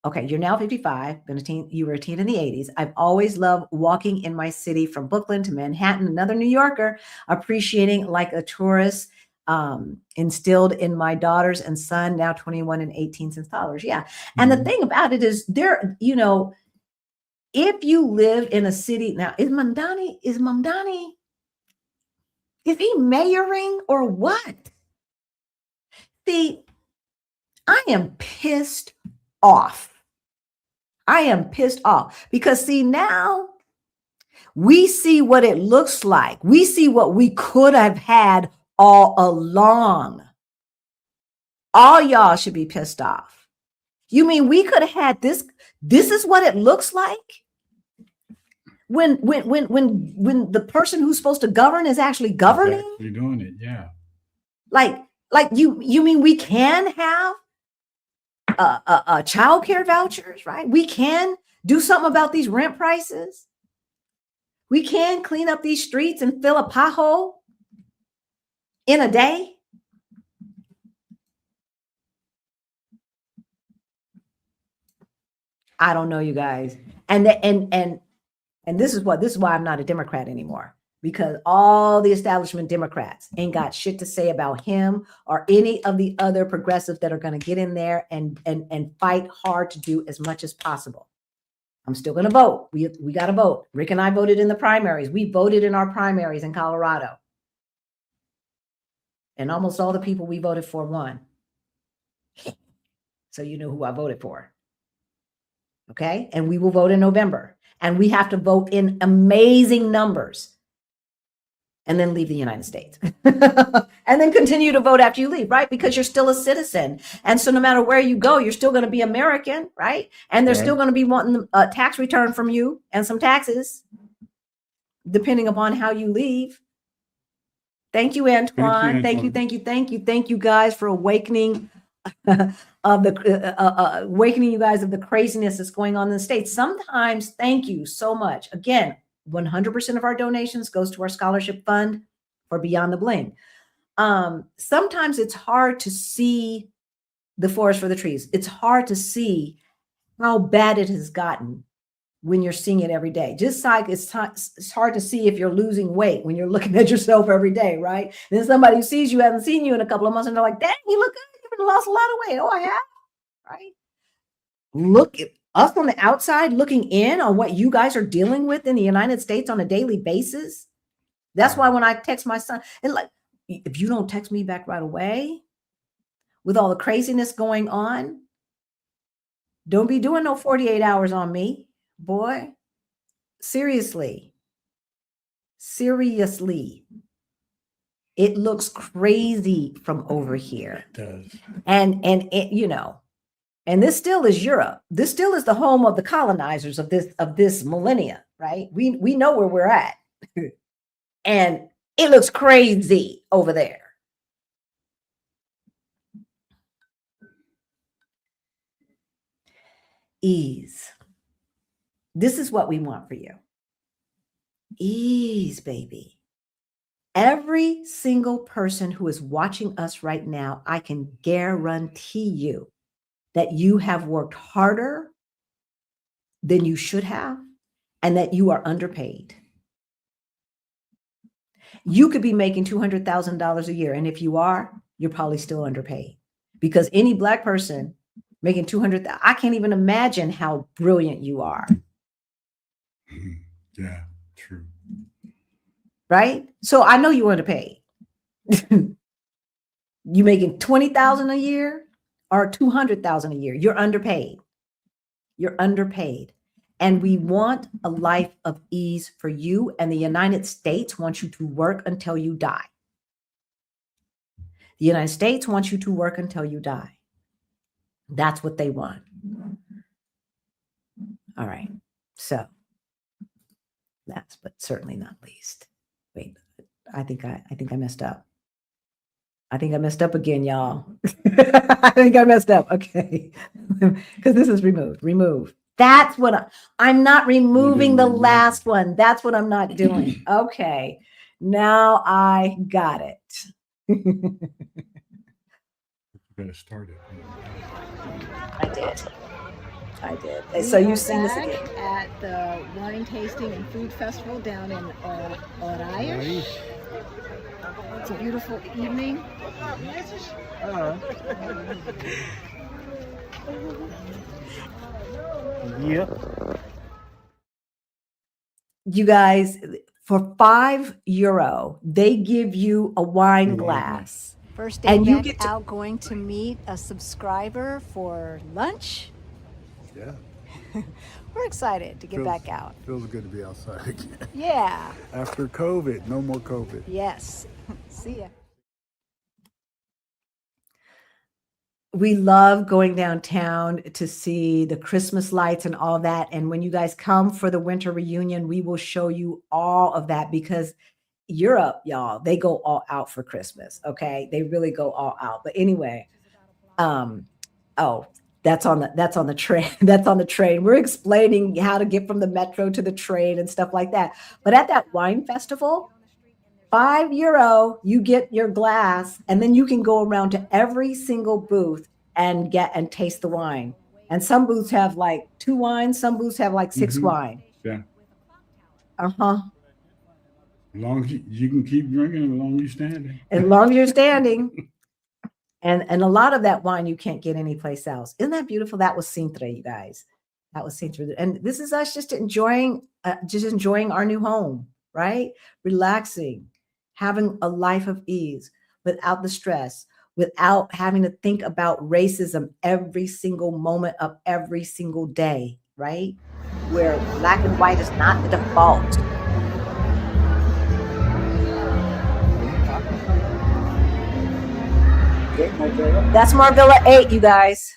Okay, you're now 55, been a teen, you were a teen in the 80s. I've always loved walking in my city from Brooklyn to Manhattan, another New Yorker, appreciating like a tourist, instilled in my daughters and son, now 21 and 18 since toddlers. Yeah. And the thing about it is there, you know, if you live in a city now, is Mamdani, is he mayoring or what? See, I am pissed off. I am pissed off because see, now we see what it looks like. We see what we could have had all along. All y'all should be pissed off. You mean we could have had this? This is what it looks like when the person who's supposed to govern is actually governing.
You're doing it, yeah.
Like you mean we can have child care vouchers, right? We can do something about these rent prices. We can clean up these streets and fill a pothole in a day. I don't know, you guys. And this is why I'm not a Democrat anymore, because all the establishment Democrats ain't got shit to say about him or any of the other progressives that are going to get in there and fight hard to do as much as possible. I'm still going to vote. We got to vote. Rick and I voted in the primaries. We voted in our primaries in Colorado. And almost all the people we voted for won. So you know who I voted for. Okay? And we will vote in November. And we have to vote in amazing numbers. And then leave the United States. And then continue to vote after you leave, right? Because you're still a citizen. And so no matter where you go, you're still going to be American, right? And they're still going to be wanting a tax return from you and some taxes, depending upon how you leave. Thank you, Antoine. Thank you guys for awakening awakening you guys of the craziness that's going on in the States. Sometimes, thank you so much. Again, 100% of our donations goes to our scholarship fund for Beyond the Bling. Sometimes it's hard to see the forest for the trees. It's hard to see how bad it has gotten when you're seeing it every day. Just like it's hard to see if you're losing weight when you're looking at yourself every day, right? And then somebody who sees you, hasn't seen you in a couple of months, and they're like, dang, you look good. You've lost a lot of weight. Oh, I have, right? Look at us on the outside looking in on what you guys are dealing with in the United States on a daily basis. That's why when I text my son, and like, if you don't text me back right away, with all the craziness going on, don't be doing no 48 hours on me, boy. Seriously. Seriously. It looks crazy from over here.
It does.
And it, you know, and this still is Europe. This still is the home of the colonizers of this millennia, right? We know where we're at. And it looks crazy over there. Ease. This is what we want for you. Ease, baby. Every single person who is watching us right now, I can guarantee you that you have worked harder than you should have and that you are underpaid. You could be making $200,000 a year. And if you are, you're probably still underpaid, because any Black person making 200,000, I can't even imagine how brilliant you are.
Yeah, true.
Right? So I know you're underpaid. You making 20,000 a year or 200,000 a year, you're underpaid. You're underpaid. And we want a life of ease for you. And the United States wants you to work until you die. The United States wants you to work until you die. That's what they want. All right. So last but certainly not least. Wait, I think I messed up. I think I messed up again, y'all. I think I messed up. Okay. Because this is removed. Remove. That's what I'm not removing the last one. That's what I'm not doing. Okay. Now I got it.
You better start it.
I did. So you've seen this again.
At the wine tasting and food festival down in Oraios. It's a beautiful evening.
Yep.
You guys, for €5, they give you a wine glass.
First day
And you
back
get to-
out going to meet a subscriber for lunch.
Yeah.
We're excited to get back out.
Feels good to be outside again.
Yeah.
After COVID, no more COVID.
Yes. See ya.
We love going downtown to see the Christmas lights and all that. And when you guys come for the winter reunion, we will show you all of that, because Europe, y'all, they go all out for Christmas. Okay. They really go all out. But anyway, that's on the train. That's on the train. We're explaining how to get from the metro to the train and stuff like that. But at that wine festival, €5, you get your glass, and then you can go around to every single booth and taste the wine. And some booths have like 2 wines, some booths have like 6 wine.
Yeah.
Uh-huh.
As long as you can keep drinking, as long as you're standing.
As long as you're standing. And a lot of that wine you can't get anyplace else. Isn't that beautiful? That was Sintra, you guys. That was Sintra. And this is us just enjoying our new home, right? Relaxing, having a life of ease without the stress, without having to think about racism every single moment of every single day, right? Where black and white is not the default. That's Marvilla 8, you guys.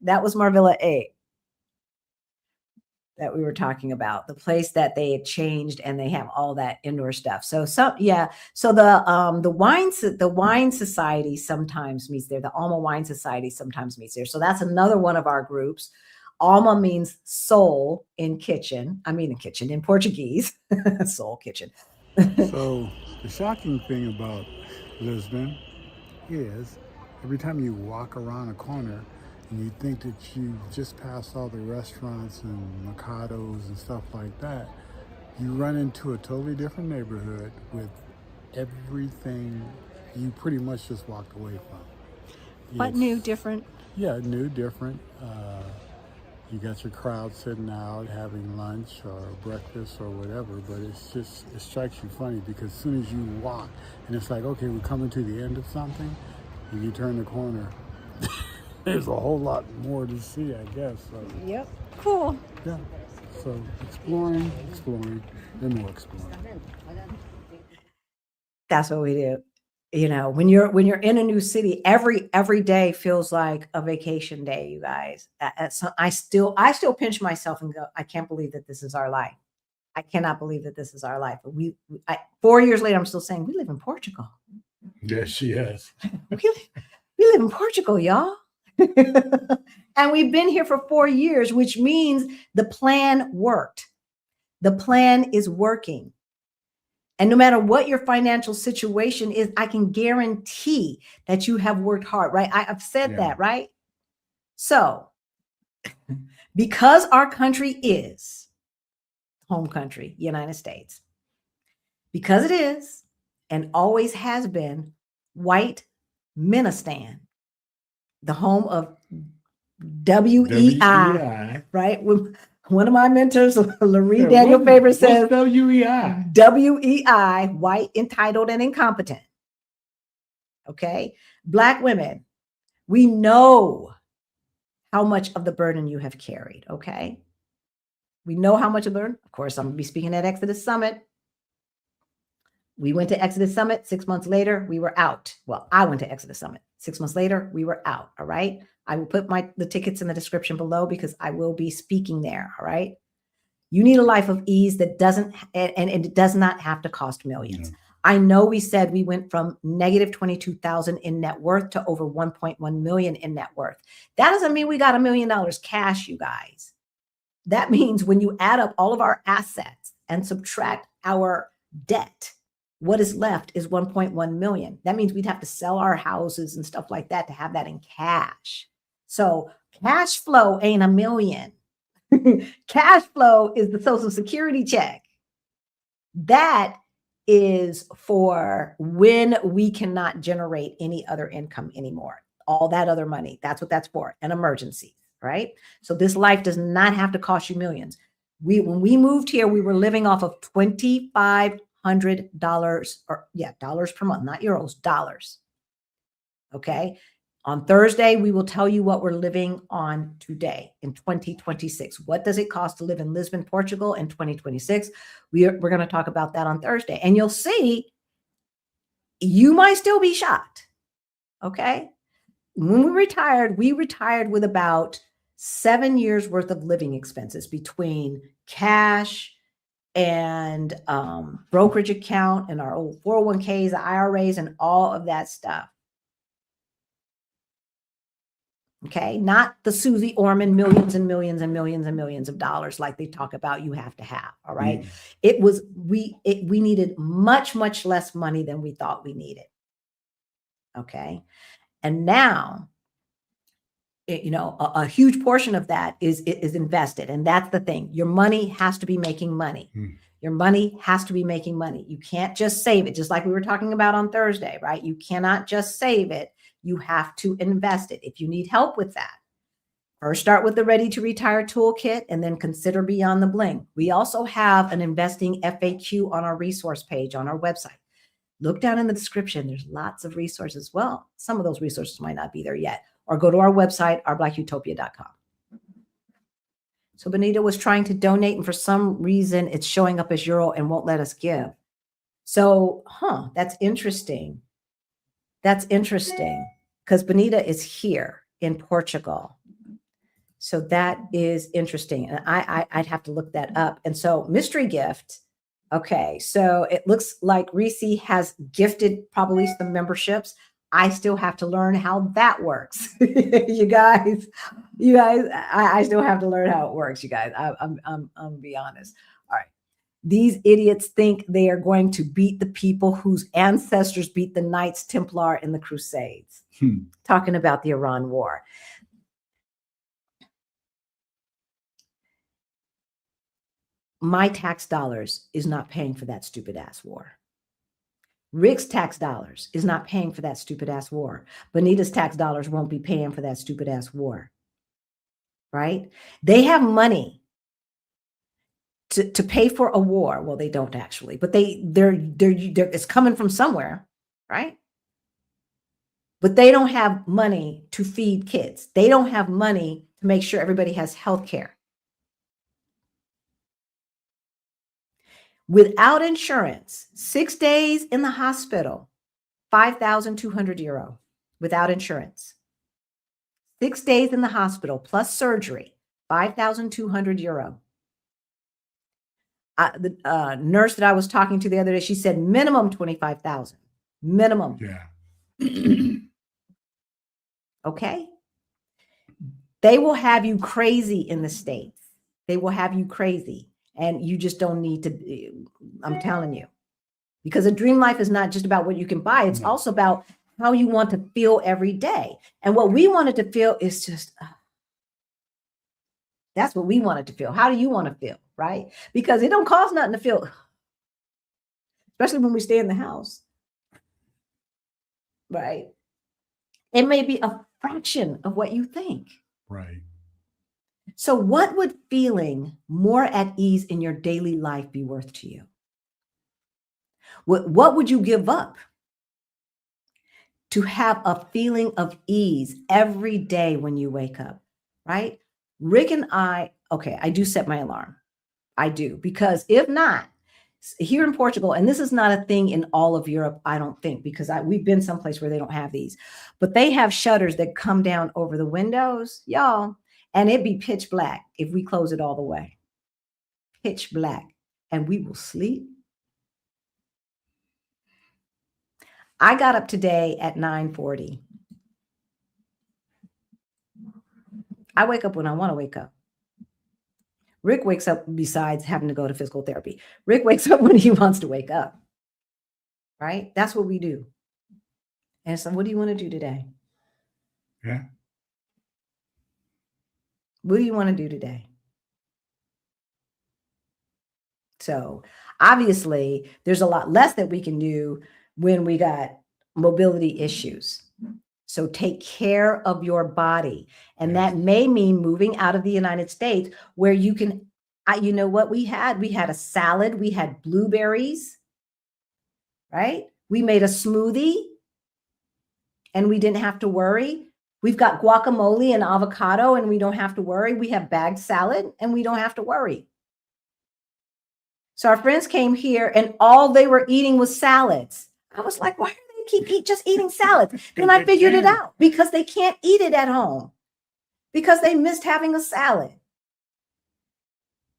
That was Marvilla 8 that we were talking about, the place that they had changed, and they have all that indoor stuff. So the wine society sometimes meets there. The Alma Wine Society sometimes meets there. So that's another one of our groups. Alma means soul in Portuguese. Soul kitchen.
So the shocking thing about Lisbon is every time you walk around a corner and you think that you just passed all the restaurants and mercados and stuff like that, you run into a totally different neighborhood with everything you pretty much just walked away from.
But new, different.
Yeah, new, different. you got your crowd sitting out having lunch or breakfast or whatever, but it strikes you funny because as soon as you walk and it's like, okay, we're coming to the end of something, and you turn the corner, there's a whole lot more to see, I guess. So,
Yep. Cool.
yeah. So exploring, and more exploring.
That's what we do. You know, when you're in a new city, every day feels like a vacation day, you guys. I still pinch myself and go, I can't believe that this is our life. I cannot believe that this is our life. 4 years later, I'm still saying we live in Portugal.
Yes, she has.
We live in Portugal, y'all. And we've been here for 4 years, which means the plan worked. The plan is working. And no matter what your financial situation is, I can guarantee that you have worked hard, right? I've said that, right? So, because our country is home country, United States, because it is and always has been white Ministan, the home of WEI, right? One of my mentors, Larry Daniel Faber, says
WEI.
WEI, white, entitled, and incompetent. Okay. Black women, we know how much of the burden you have carried. Okay. We know how much of the burden. Of course, I'm going to be speaking at Exodus Summit. We went to Exodus Summit. 6 months later, we were out. Well, I went to Exodus Summit. 6 months later, we were out. All right. I will put the tickets in the description below because I will be speaking there. All right. You need a life of ease that doesn't, and it does not have to cost millions. I know we said we went from negative 22,000 in net worth to over 1.1 million in net worth. That doesn't mean we got $1 million cash, you guys. That means when you add up all of our assets and subtract our debt, what is left is 1.1 million. That means we'd have to sell our houses and stuff like that to have that in cash. So cash flow ain't $1 million. Cash flow is the Social Security check. That is for when we cannot generate any other income anymore. All that other money, that's what that's for, an emergency, right? So this life does not have to cost you millions. When we moved here, we were living off of $2,500 dollars per month, not euros, dollars. Okay. On Thursday, we will tell you what we're living on today in 2026. What does it cost to live in Lisbon, Portugal in 2026? We're going to talk about that on Thursday. And you'll see, you might still be shocked. Okay. When we retired with about 7 years worth of living expenses between cash and brokerage account and our old 401ks, the IRAs, and all of that stuff. Okay, not the Susie Orman millions and millions and millions and millions of dollars like they talk about you have to have. All right. It was, we needed much, much less money than we thought we needed. Okay. And now, a huge portion of that is invested. And that's the thing. Your money has to be making money. Your money has to be making money. You can't just save it, just like we were talking about on Thursday, right? You cannot just save it. You have to invest it. If you need help with that, first start with the Ready to Retire toolkit and then consider Beyond the Bling. We also have an investing FAQ on our resource page on our website. Look down in the description. There's lots of resources. Well, some of those resources might not be there yet. Or go to our website, ourblackutopia.com. So Benita was trying to donate, and for some reason, it's showing up as euro and won't let us give. So, that's interesting. That's interesting because Benita is here in Portugal. So that is interesting. And I'd have to look that up. And so mystery gift. Okay. So it looks like Reese has gifted probably some memberships. I still have to learn how that works. you guys, I still have to learn how it works. You guys, I'm gonna be honest. All right. These idiots think they are going to beat the people whose ancestors beat the Knights Templar in the Crusades. Talking about the Iran War. My tax dollars is not paying for that stupid ass war. Rick's tax dollars is not paying for that stupid ass war. Benita's tax dollars won't be paying for that stupid ass war. right? They have money to pay for a war. Well, they don't actually, but they're it's coming from somewhere, right? But they don't have money to feed kids. They don't have money to make sure everybody has health care. Without insurance, 6 days in the hospital, 5,200 euro without insurance. 6 days in the hospital plus surgery, 5,200 euro. The nurse that I was talking to the other day, she said minimum 25,000. Minimum.
Yeah.
Okay. They will have you crazy in the States. They will have you crazy. And you just don't need to, I'm telling you, because a dream life is not just about what you can buy. It's also about how you want to feel every day. And what we wanted to feel is just, that's what we wanted to feel. How do you want to feel? Right? Because it don't cost nothing to feel, especially when we stay in the house. Right? It may be a fraction of what you think.
Right.
So what would feeling more at ease in your daily life be worth to you? What would you give up to have a feeling of ease every day when you wake up, right? Rick and I do set my alarm. I do, because if not, here in Portugal, and this is not a thing in all of Europe, I don't think, because we've been someplace where they don't have these, but they have shutters that come down over the windows, y'all, and it'd be pitch black if we close it all the way. Pitch black, and we will sleep. I got up today at 9:40. I wake up when I want to wake up. Rick wakes up, besides having to go to physical therapy, Rick wakes up when he wants to wake up, right? That's what we do. And so what do you want to do today?
Yeah.
What do you want to do today? So obviously there's a lot less that we can do when we got mobility issues. So take care of your body. And that may mean moving out of the United States where you can, you know what we had? We had a salad, we had blueberries, right? We made a smoothie and we didn't have to worry. We've got guacamole and avocado and we don't have to worry. We have bagged salad and we don't have to worry. So our friends came here and all they were eating was salads. I was like, why are they keep just eating salads? Then I figured it out, because they can't eat it at home because they missed having a salad.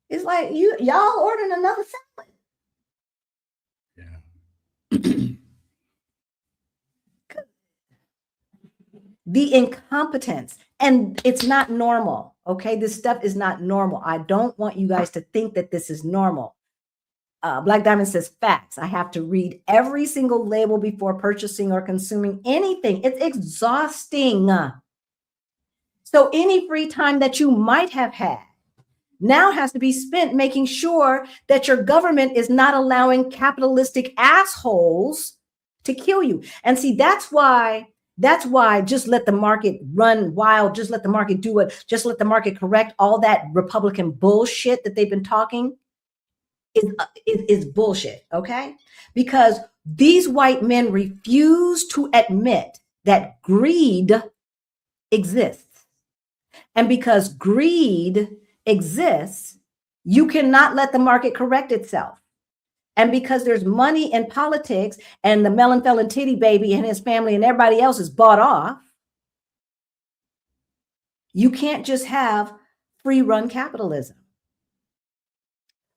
It's like y'all ordering another salad.
Yeah.
The incompetence, and it's not normal. Okay. This stuff is not normal. I don't want you guys to think that this is normal. Black Diamond says facts. I have to read every single label before purchasing or consuming anything. It's exhausting. So any free time that you might have had now has to be spent making sure that your government is not allowing capitalistic assholes to kill you. And see, that's why just let the market run wild. Just let the market do it. Just let the market correct all that Republican bullshit that they've been talking. Is bullshit, okay? Because these white men refuse to admit that greed exists. And because greed exists, you cannot let the market correct itself. And because there's money in politics and the melon felon titty baby and his family and everybody else is bought off, you can't just have free run capitalism.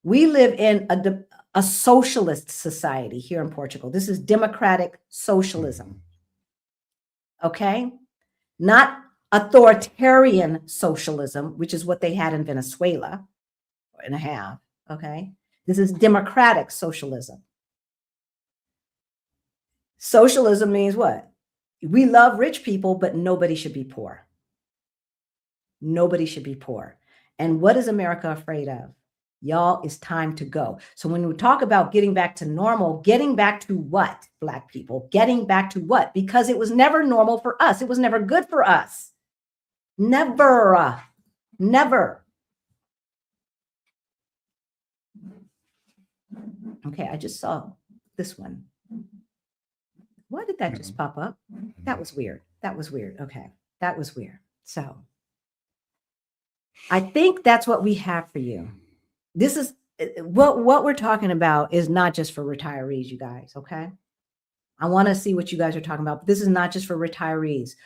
We live in a socialist society here in Portugal. This is democratic socialism. Okay? Not authoritarian socialism, which is what they had in Venezuela and a half. Okay? This is democratic socialism. Socialism means what? We love rich people, but nobody should be poor. Nobody should be poor. And what is America afraid of? Y'all, it's time to go. So when we talk about getting back to normal, getting back to what, Black people? Getting back to what? Because it was never normal for us. It was never good for us. Never. Never. Okay, I just saw this one. Why did that just pop up? That was weird. That was weird. Okay, that was weird. So I think that's what we have for you. This is what we're talking about is not just for retirees, you guys. Okay. I want to see what you guys are talking about. But this is not just for retirees.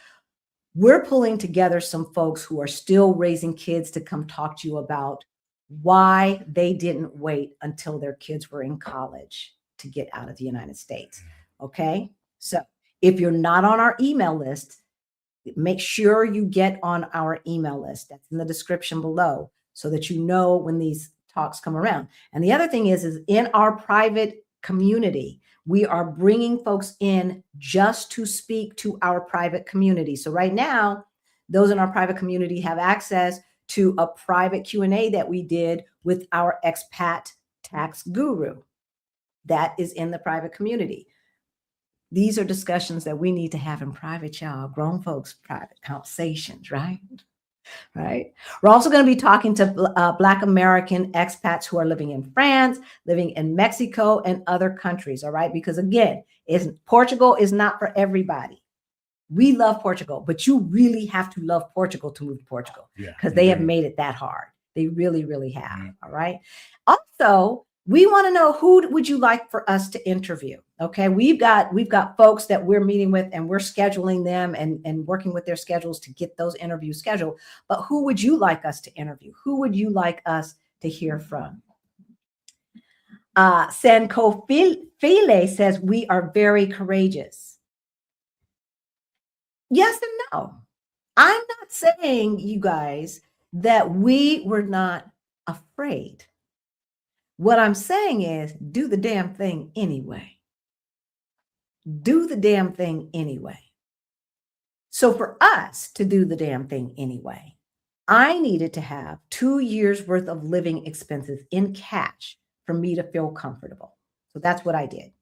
We're pulling together some folks who are still raising kids to come talk to you about why they didn't wait until their kids were in college to get out of the United States. Okay. So if you're not on our email list, make sure you get on our email list. That's in the description below so that you know when these talks come around. And the other thing is in our private community, we are bringing folks in just to speak to our private community. So right now, those in our private community have access to a private Q&A that we did with our expat tax guru. That is in the private community. These are discussions that we need to have in private, y'all, grown folks, private conversations, right? Right. We're also going to be talking to Black American expats who are living in France, living in Mexico, and other countries. All right. Because again, Portugal is not for everybody. We love Portugal, but you really have to love Portugal to move to Portugal because they have made it that hard. They really, really have. Yeah. All right. Also, we want to know who would you like for us to interview? Okay, we've got folks that we're meeting with and we're scheduling them and working with their schedules to get those interviews scheduled. But who would you like us to interview? Who would you like us to hear from? Sanko File says we are very courageous. Yes and no. I'm not saying, you guys, that we were not afraid. What I'm saying is do the damn thing anyway. Do the damn thing anyway. So for us to do the damn thing anyway, I needed to have 2 years worth of living expenses in cash for me to feel comfortable. So that's what I did.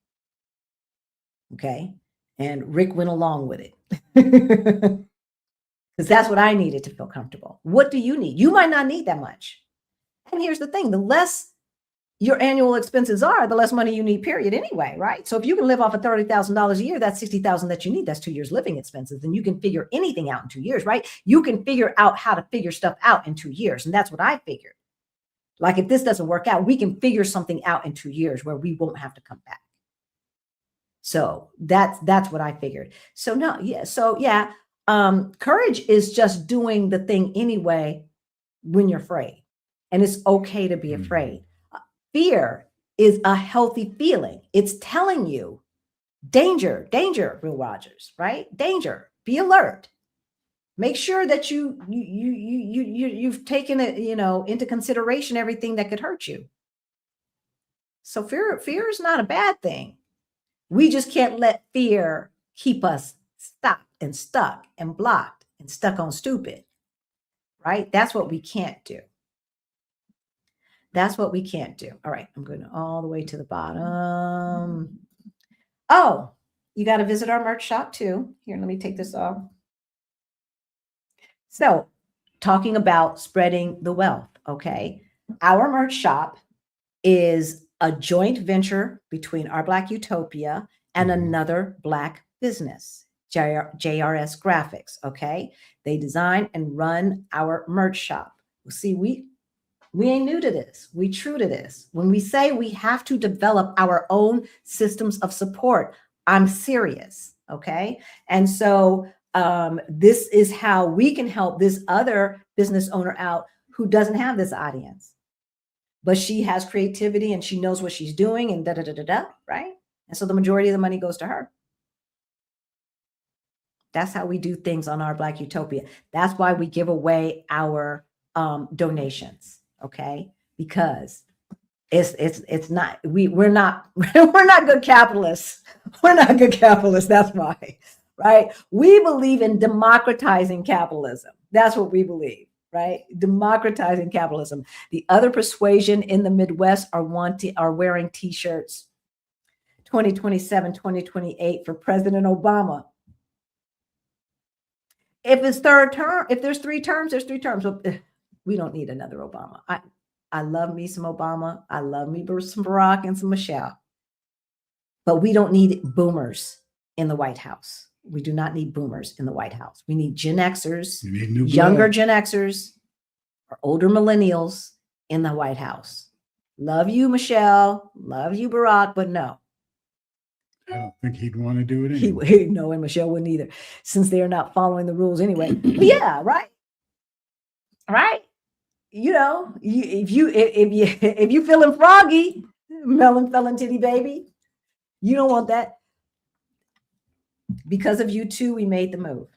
Okay. And Rick went along with it because that's what I needed to feel comfortable. What do you need? You might not need that much. And here's the thing, the less your annual expenses are, the less money you need, period, anyway, right? So if you can live off of $30,000 a year, that's $60,000 that you need. That's 2 years living expenses. And you can figure anything out in 2 years, right? You can figure out how to figure stuff out in 2 years. And that's what I figured. Like if this doesn't work out, we can figure something out in 2 years where we won't have to come back. So that's what I figured. So no, yeah. So yeah, courage is just doing the thing anyway when you're afraid. And it's okay to be afraid. Fear is a healthy feeling. It's telling you danger, danger, Will Rogers, right? Danger, be alert. Make sure that you've taken it, into consideration everything that could hurt you. So fear is not a bad thing. We just can't let fear keep us stopped and stuck and blocked and stuck on stupid, right? That's what we can't do. That's what we can't do. All right, I'm going all the way to the bottom. Oh, you got to visit our merch shop too. Here, let me take this off. So, talking about spreading the wealth, okay? Our merch shop is a joint venture between Our Black Utopia and another Black business, JRS Graphics, okay? They design and run our merch shop. See, we ain't new to this. We true to this. When we say we have to develop our own systems of support, I'm serious. Okay. And so this is how we can help this other business owner out who doesn't have this audience, but she has creativity and she knows what she's doing and right? And so the majority of the money goes to her. That's how we do things on Our Black Utopia. That's why we give away our donations. Okay, because it's not we're not good capitalists. We're not good capitalists. That's why, right? We believe in democratizing capitalism. That's what we believe, right? Democratizing capitalism. The other persuasion in the Midwest are wearing T-shirts 2027, 2028 for President Obama. If it's third term, if there's 3 terms, there's 3 terms. We don't need another Obama. I love me some Obama. I love me some Barack and some Michelle. But we don't need boomers in the White House. We do not need boomers in the White House. We need Gen Xers,
You need new
younger
blood.
Gen Xers, or older millennials in the White House. Love you, Michelle. Love you, Barack, but no.
I don't think he'd want to do it anyway.
No, and Michelle wouldn't either, since they're not following the rules anyway. But yeah, right. Right. You know, if you feeling froggy, melon felon titty baby, you don't want that. Because of you two, we made the move.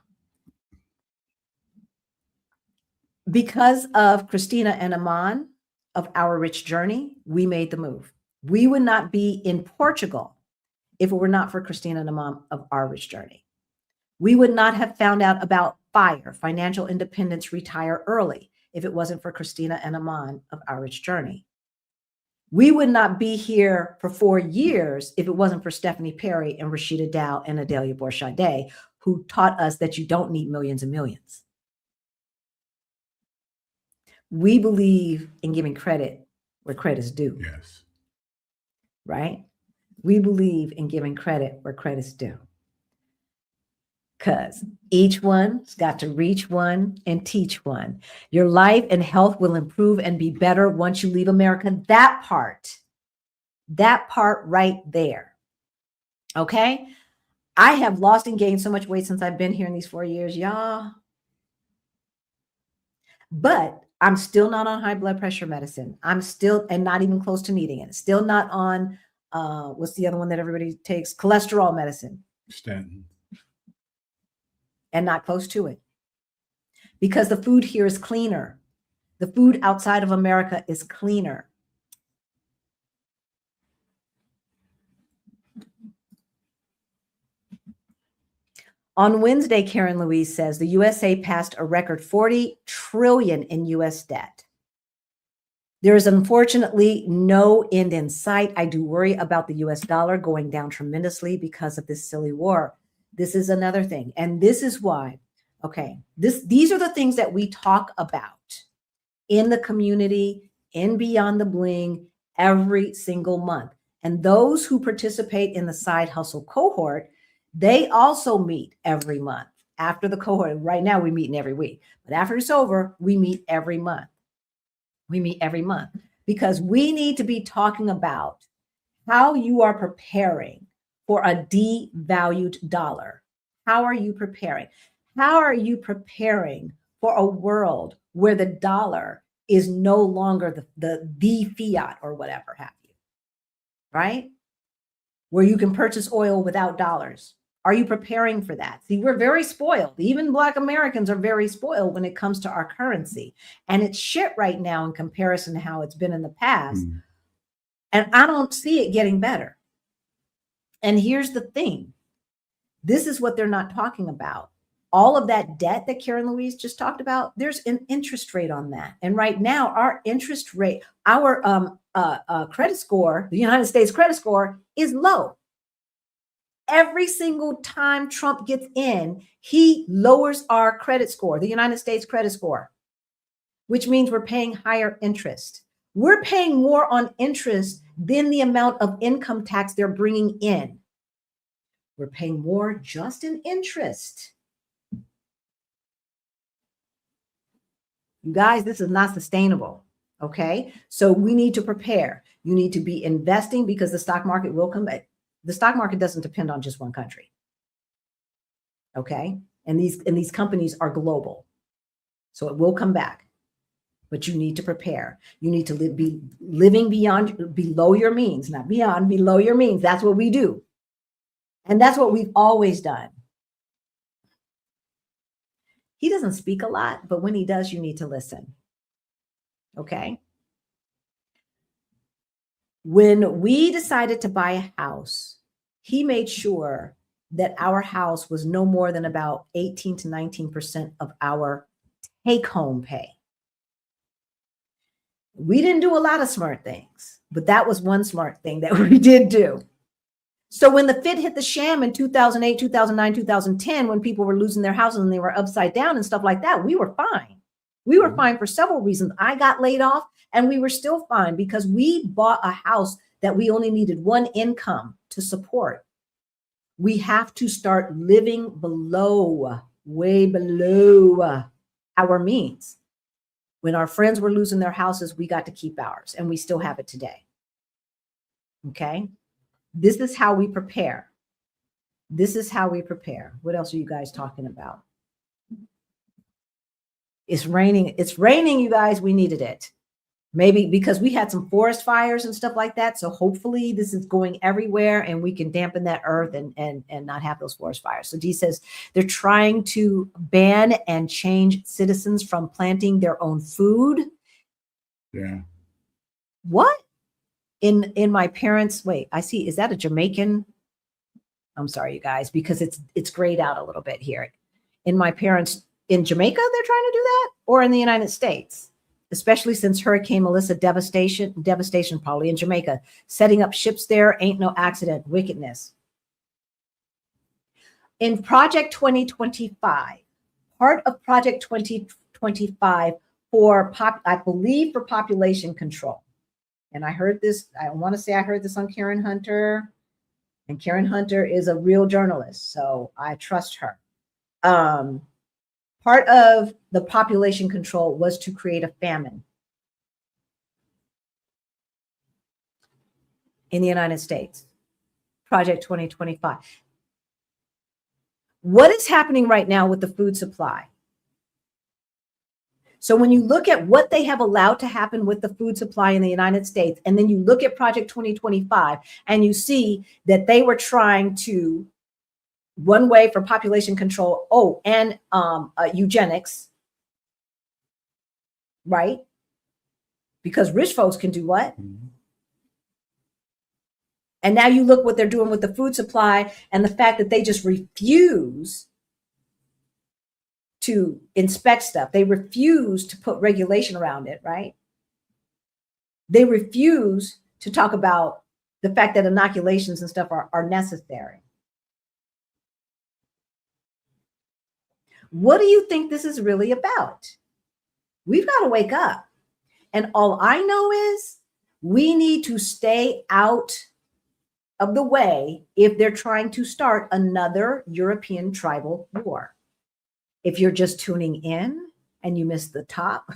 Because of Christina and Aman of Our Rich Journey, we made the move. We would not be in Portugal if it were not for Christina and Aman of Our Rich Journey. We would not have found out about FIRE, Financial Independence, Retire Early, if it wasn't for Christina and Aman of Our Rich Journey. We would not be here for 4 years if it wasn't for Stephanie Perry and Rashida Dow and Adelia Borshade, who taught us that you don't need millions and millions. We believe in giving credit where credit's due.
Yes.
Right? We believe in giving credit where credit's due. Because each one's got to reach one and teach one. Your life and health will improve and be better once you leave America. That part right there. Okay? I have lost and gained so much weight since I've been here in these 4 years, y'all. But I'm still not on high blood pressure medicine. I'm still, and not even close to needing it. Still not on, what's the other one that everybody takes? Cholesterol medicine.
Stanton.
And not close to it. Because the food here is cleaner. The food outside of America is cleaner. On Wednesday, Karen Louise says the USA passed a record 40 trillion in US debt. There is unfortunately no end in sight. I do worry about the US dollar going down tremendously because of this silly war. This is another thing. And this is why, okay, these are the things that we talk about in the community, in Beyond the Bling, every single month. And those who participate in the side hustle cohort, they also meet every month. After the cohort, right now we meet every week. But after it's over, we meet every month. We meet every month because we need to be talking about how you are preparing for a devalued dollar. How are you preparing? How are you preparing for a world where the dollar is no longer the fiat or whatever have you, right? Where you can purchase oil without dollars. Are you preparing for that? See, we're very spoiled. Even Black Americans are very spoiled when it comes to our currency. And it's shit right now in comparison to how it's been in the past. And I don't see it getting better. And here's the thing. This is what they're not talking about. All of that debt that Karen Louise just talked about, there's an interest rate on that. And right now, our interest rate, our credit score, the United States credit score is low. Every single time Trump gets in, he lowers our credit score, the United States credit score, which means we're paying higher interest. We're paying more on interest than the amount of income tax they're bringing in. We're paying more just in interest. You guys, this is not sustainable. Okay. So we need to prepare. You need to be investing because the stock market will come back. The stock market doesn't depend on just one country. Okay. And these companies are global. So it will come back. But you need to prepare. You need to be living below your means, not beyond, below your means. That's what we do. And that's what we've always done. He doesn't speak a lot, but when he does, you need to listen. Okay? When we decided to buy a house, he made sure that our house was no more than about 18 to 19% of our take-home pay. We didn't do a lot of smart things, but that was one smart thing that we did do. So when the fit hit the sham in 2008, 2009, 2010, when people were losing their houses and they were upside down and stuff like that, we were fine. We were fine for several reasons. I got laid off and we were still fine because we bought a house that we only needed one income to support. We have to start living below, way below our means. When our friends were losing their houses, we got to keep ours, and we still have it today. Okay? This is how we prepare. This is how we prepare. What else are you guys talking about? It's raining. It's raining, you guys. We needed it. Maybe because we had some forest fires and stuff like that. So hopefully this is going everywhere and we can dampen that earth and not have those forest fires. So Dee says they're trying to ban and change citizens from planting their own food.
Yeah.
What? In my parents' wait, I see. Is that a Jamaican? I'm sorry, you guys, because it's grayed out a little bit here. In my parents in Jamaica, they're trying to do that, or in the United States? Especially since Hurricane Melissa devastation probably in Jamaica. Setting up ships there ain't no accident, wickedness. In Project 2025, part of Project 2025 I believe for population control. And I heard this, I want to say I heard this on Karen Hunter, and Karen Hunter is a real journalist, so I trust her. Part of the population control was to create a famine in the United States. Project 2025. What is happening right now with the food supply? So when you look at what they have allowed to happen with the food supply in the United States, and then you look at Project 2025, and you see that they were trying to one way for population control. Oh, and eugenics, right? Because rich folks can do what? Mm-hmm. And now you look what they're doing with the food supply and the fact that they just refuse to inspect stuff. They refuse to put regulation around it, right? They refuse to talk about the fact that inoculations and stuff are necessary. What do you think this is really about? We've got to wake up. And all I know is we need to stay out of the way if they're trying to start another European tribal war. If you're just tuning in and you missed the top,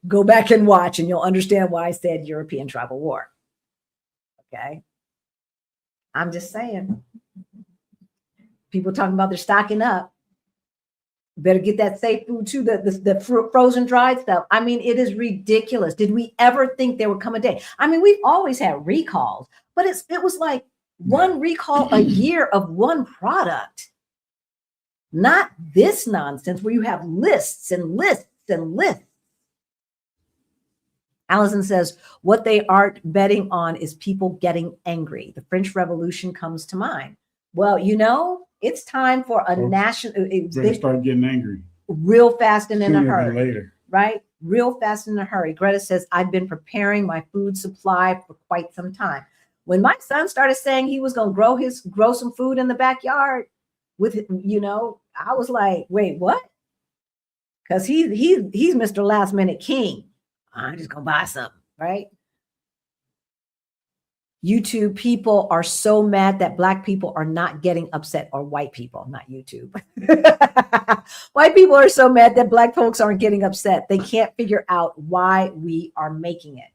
go back and watch and you'll understand why I said European tribal war. Okay? I'm just saying. People talking about they're stocking up. Better get that safe food too, the frozen dried stuff. I mean, it is ridiculous. Did we ever think there would come a day? I mean, we've always had recalls, but it was like one recall a year of one product. Not this nonsense where you have lists and lists and lists. Allison says, what they aren't betting on is people getting angry. The French Revolution comes to mind. Well, you know, it's time for a national.
They start getting angry
real fast and in a hurry.
Later,
right? Real fast and in a hurry. Greta says, I've been preparing my food supply for quite some time. When my son started saying he was going to grow some food in the backyard with, you know, I was like, wait, what? Because he's Mr. Last Minute King. I'm just going to buy something, right? YouTube people are so mad that Black people are not getting upset, or white people, not YouTube. White people are so mad that Black folks aren't getting upset. They can't figure out why we are making it.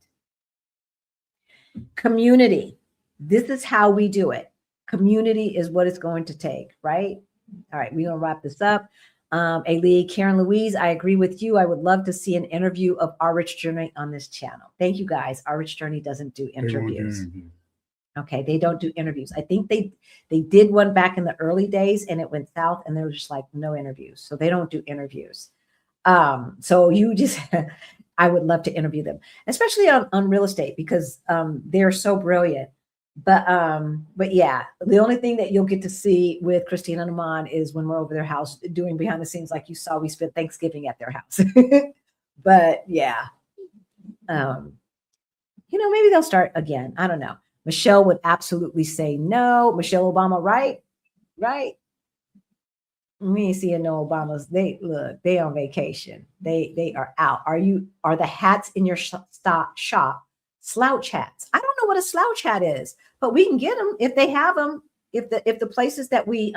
Community. This is how we do it. Community is what it's going to take, right? All right, we're going to wrap this up. Karen Louise, I agree with you. I would love to see an interview of Our Rich Journey on this channel. Thank you, guys. Our Rich Journey doesn't do interviews. Okay, they don't do interviews. I think they did one back in the early days and it went south and they were just like, no interviews. So they don't do interviews. So you just, I would love to interview them, especially on real estate because they're so brilliant. But yeah, the only thing that you'll get to see with Christina and Aman is when we're over their house doing behind the scenes, like you saw, we spent Thanksgiving at their house. But yeah, you know, maybe they'll start again. I don't know. Michelle would absolutely say no. Michelle Obama, right? Right. We ain't seeing no Obamas. They on vacation. They are out. Are the hats in your shop slouch hats? I don't know what a slouch hat is, but we can get them if they have them. If the places that we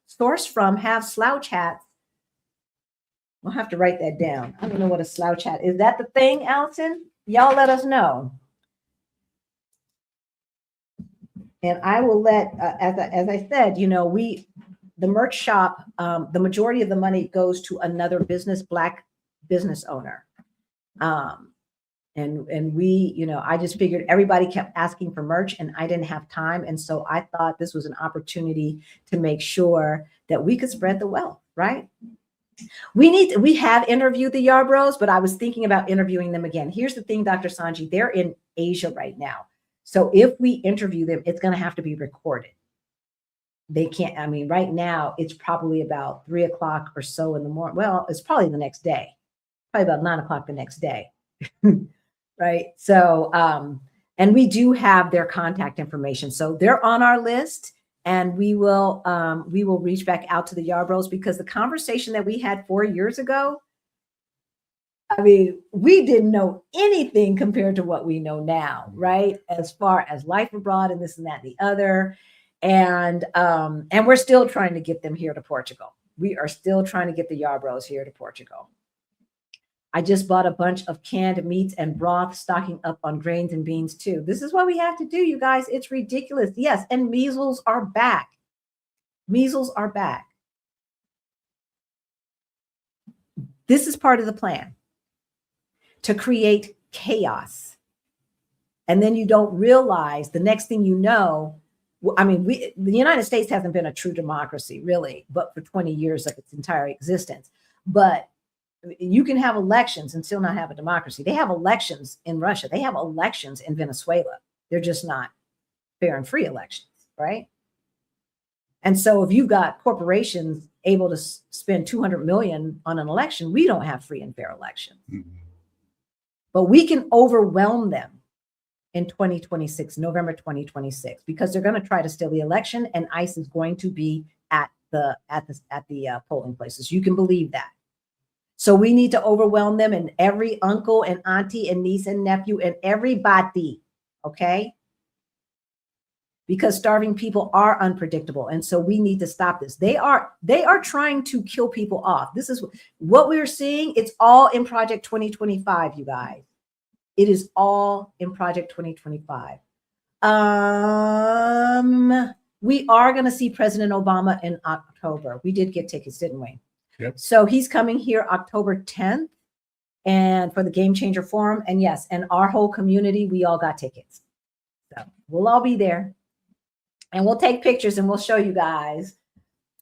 source from have slouch hats, we'll have to write that down. I don't know what a slouch hat is. That the thing, Allison? Y'all let us know. And I will let, as I said, the merch shop, the majority of the money goes to another Black business owner. And we, I just figured everybody kept asking for merch and I didn't have time. And so I thought this was an opportunity to make sure that we could spread the wealth, right? We have interviewed the Yarbrough, but I was thinking about interviewing them again. Here's the thing, Dr. Sanji, they're in Asia right now. So if we interview them, it's going to have to be recorded. They can't, right now it's probably about 3 o'clock or so in the morning. Well, it's probably the next day, probably about 9 o'clock the next day. Right. So, and we do have their contact information. So they're on our list and we will reach back out to the Yarbroughs because the conversation that we had 4 years ago, we didn't know anything compared to what we know now, right? As far as life abroad and this and that and the other. And we're still trying to get them here to Portugal. We are still trying to get the Yarbroughs here to Portugal. I just bought a bunch of canned meats and broth, stocking up on grains and beans too. This is what we have to do, you guys. It's ridiculous. Yes, and measles are back. Measles are back. This is part of the plan, to create chaos. And then you don't realize the next thing you know, the United States hasn't been a true democracy, really, but for 20 years of its entire existence. But you can have elections and still not have a democracy. They have elections in Russia. They have elections in Venezuela. They're just not fair and free elections, right? And so if you've got corporations able to spend 200 million on an election, we don't have free and fair elections. Mm-hmm. But we can overwhelm them in 2026, November 2026, because they're going to try to steal the election, and ICE is going to be at the polling places. You can believe that. So we need to overwhelm them, and every uncle and auntie and niece and nephew and everybody, okay? Because starving people are unpredictable, and so we need to stop this. They are trying to kill people off. This is what we're seeing. It's all in Project 2025, you guys. It is all in Project 2025. We are going to see President Obama in October. We did get tickets, didn't we? Yep. So he's coming here October 10th and for the Game Changer Forum. And yes, and our whole community, we all got tickets. So we'll all be there and we'll take pictures and we'll show you guys.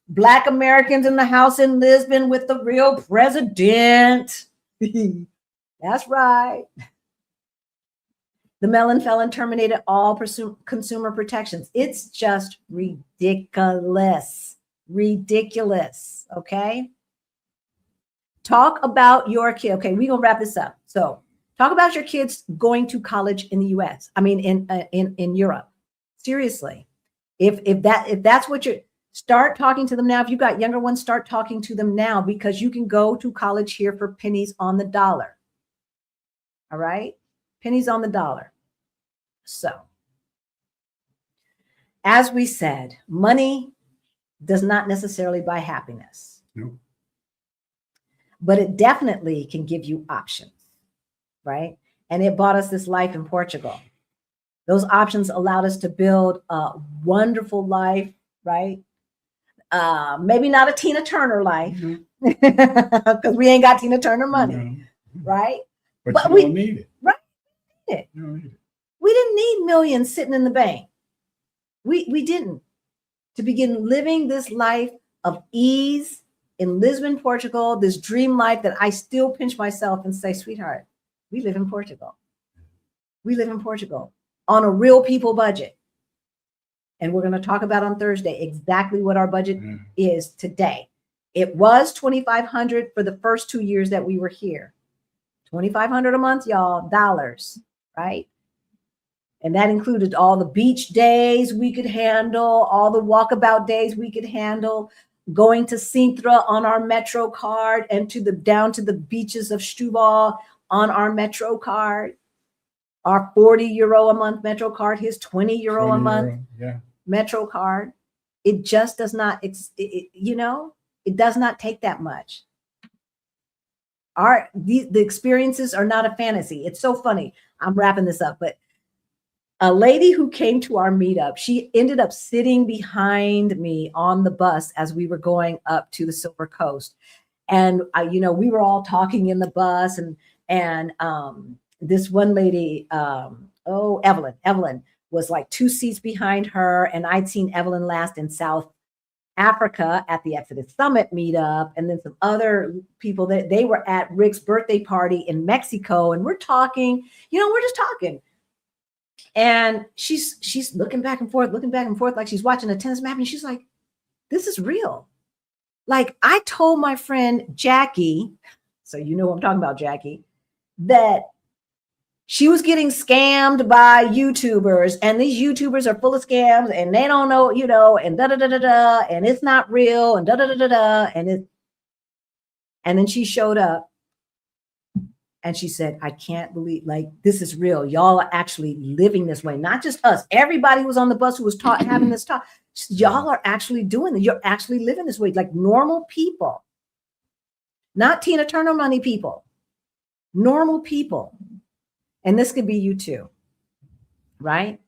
Black Americans in the house in Lisbon with the real president. That's right. The melon felon terminated all consumer protections. It's just ridiculous. Ridiculous. Okay. Talk about your kid. Okay, we're gonna wrap this up. So talk about your kids going to college in the US. In Europe. Seriously. If that's what you're, start talking to them now. If you've got younger ones, start talking to them now, because you can go to college here for pennies on the dollar. All right. Pennies on the dollar. So, as we said, money does not necessarily buy happiness. Nope. But it definitely can give you options, right? And it bought us this life in Portugal. Those options allowed us to build a wonderful life, right? Maybe not a Tina Turner life, because we ain't got Tina Turner money, right?
But we don't need it.
Right? You don't need it. We didn't need millions sitting in the bank. We didn't. To begin living this life of ease in Lisbon, Portugal, this dream life that I still pinch myself and say, sweetheart, we live in Portugal. We live in Portugal on a real people budget. And we're going to talk about on Thursday exactly what our budget is today. It was $2,500 for the first 2 years that we were here. $2,500 a month, y'all, dollars, right? And that included all the beach days we could handle, all the walkabout days we could handle, going to Sintra on our Metro card and down to the beaches of Stubal on our Metro card. Our 40 euro a month Metro card, his 20 euro a month Metro card. It just does not, it does not take that much. The experiences are not a fantasy. It's so funny. I'm wrapping this up, but a lady who came to our meetup, she ended up sitting behind me on the bus as we were going up to the Silver Coast. And we were all talking in the bus, and this one lady, Evelyn was like 2 seats behind her. And I'd seen Evelyn last in South Africa at the Exodus Summit meetup. And then some other people that they were at Rick's birthday party in Mexico. And we're talking, we're just talking. And she's looking back and forth, like she's watching a tennis match. And she's like, this is real. Like, I told my friend Jackie, so you know what I'm talking about, Jackie, that she was getting scammed by YouTubers, and these YouTubers are full of scams, and they don't know, and da-da-da-da-da, and it's not real, and da-da-da-da-da, and then she showed up, and she said, I can't believe, like, this is real. Y'all are actually living this way. Not just us. Everybody who was on the bus who was having this talk. Y'all are actually doing it. You're actually living this way. Like normal people. Not Tina Turner money people. Normal people. And this could be you too. Right?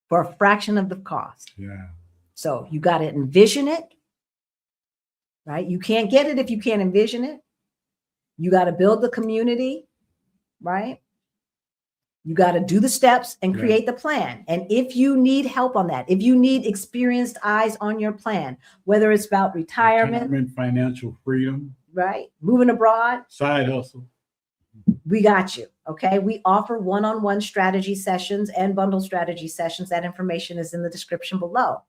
For a fraction of the cost.
Yeah.
So you got to envision it. Right? You can't get it if you can't envision it. You got to build the community. Right? You got to do the steps and create the plan. And if you need help on that, if you need experienced eyes on your plan, whether it's about retirement,
financial freedom,
right? Moving abroad,
side hustle,
we got you. Okay. We offer one-on-one strategy sessions and bundle strategy sessions. That information is in the description below.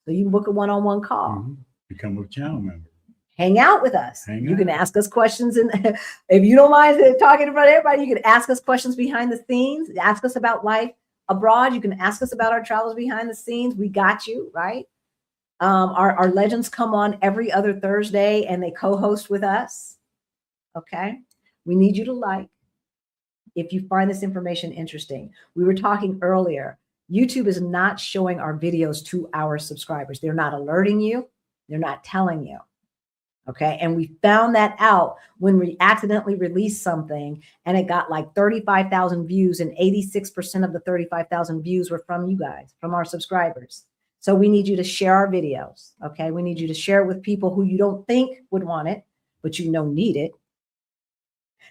So you can book a one-on-one call.
Mm-hmm. Become a channel member.
Hang out with us. You can ask us questions. And if you don't mind talking in front of everybody, you can ask us questions behind the scenes. Ask us about life abroad. You can ask us about our travels behind the scenes. We got you, right? Our legends come on every other Thursday and they co-host with us. Okay. We need you to like if you find this information interesting. We were talking earlier. YouTube is not showing our videos to our subscribers. They're not alerting you. They're not telling you. Okay. And we found that out when we accidentally released something and it got like 35,000 views, and 86% of the 35,000 views were from you guys, from our subscribers. So we need you to share our videos. Okay. We need you to share it with people who you don't think would want it, but need it.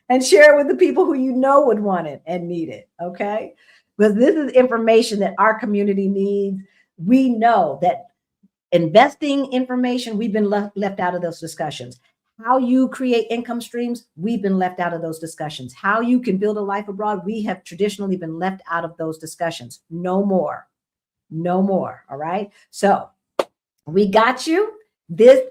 And share it with the people who would want it and need it. Okay. Because this is information that our community needs. We know that investing information, we've been left out of those discussions. How you create income streams, we've been left out of those discussions. How you can build a life abroad, we have traditionally been left out of those discussions. No more. No more. All right. So we got you. This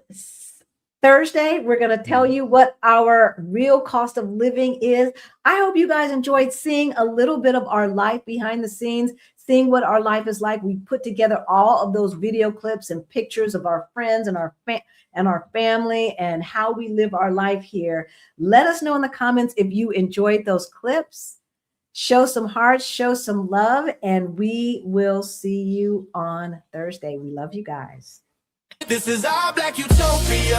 Thursday, we're going to tell you what our real cost of living is. I hope you guys enjoyed seeing a little bit of our life behind the scenes, seeing what our life is like. We put together all of those video clips and pictures of our friends and our family and how we live our life here. Let us know in the comments if you enjoyed those clips. Show some hearts, show some love, and we will see you on Thursday. We love you guys.
This is our Black Utopia.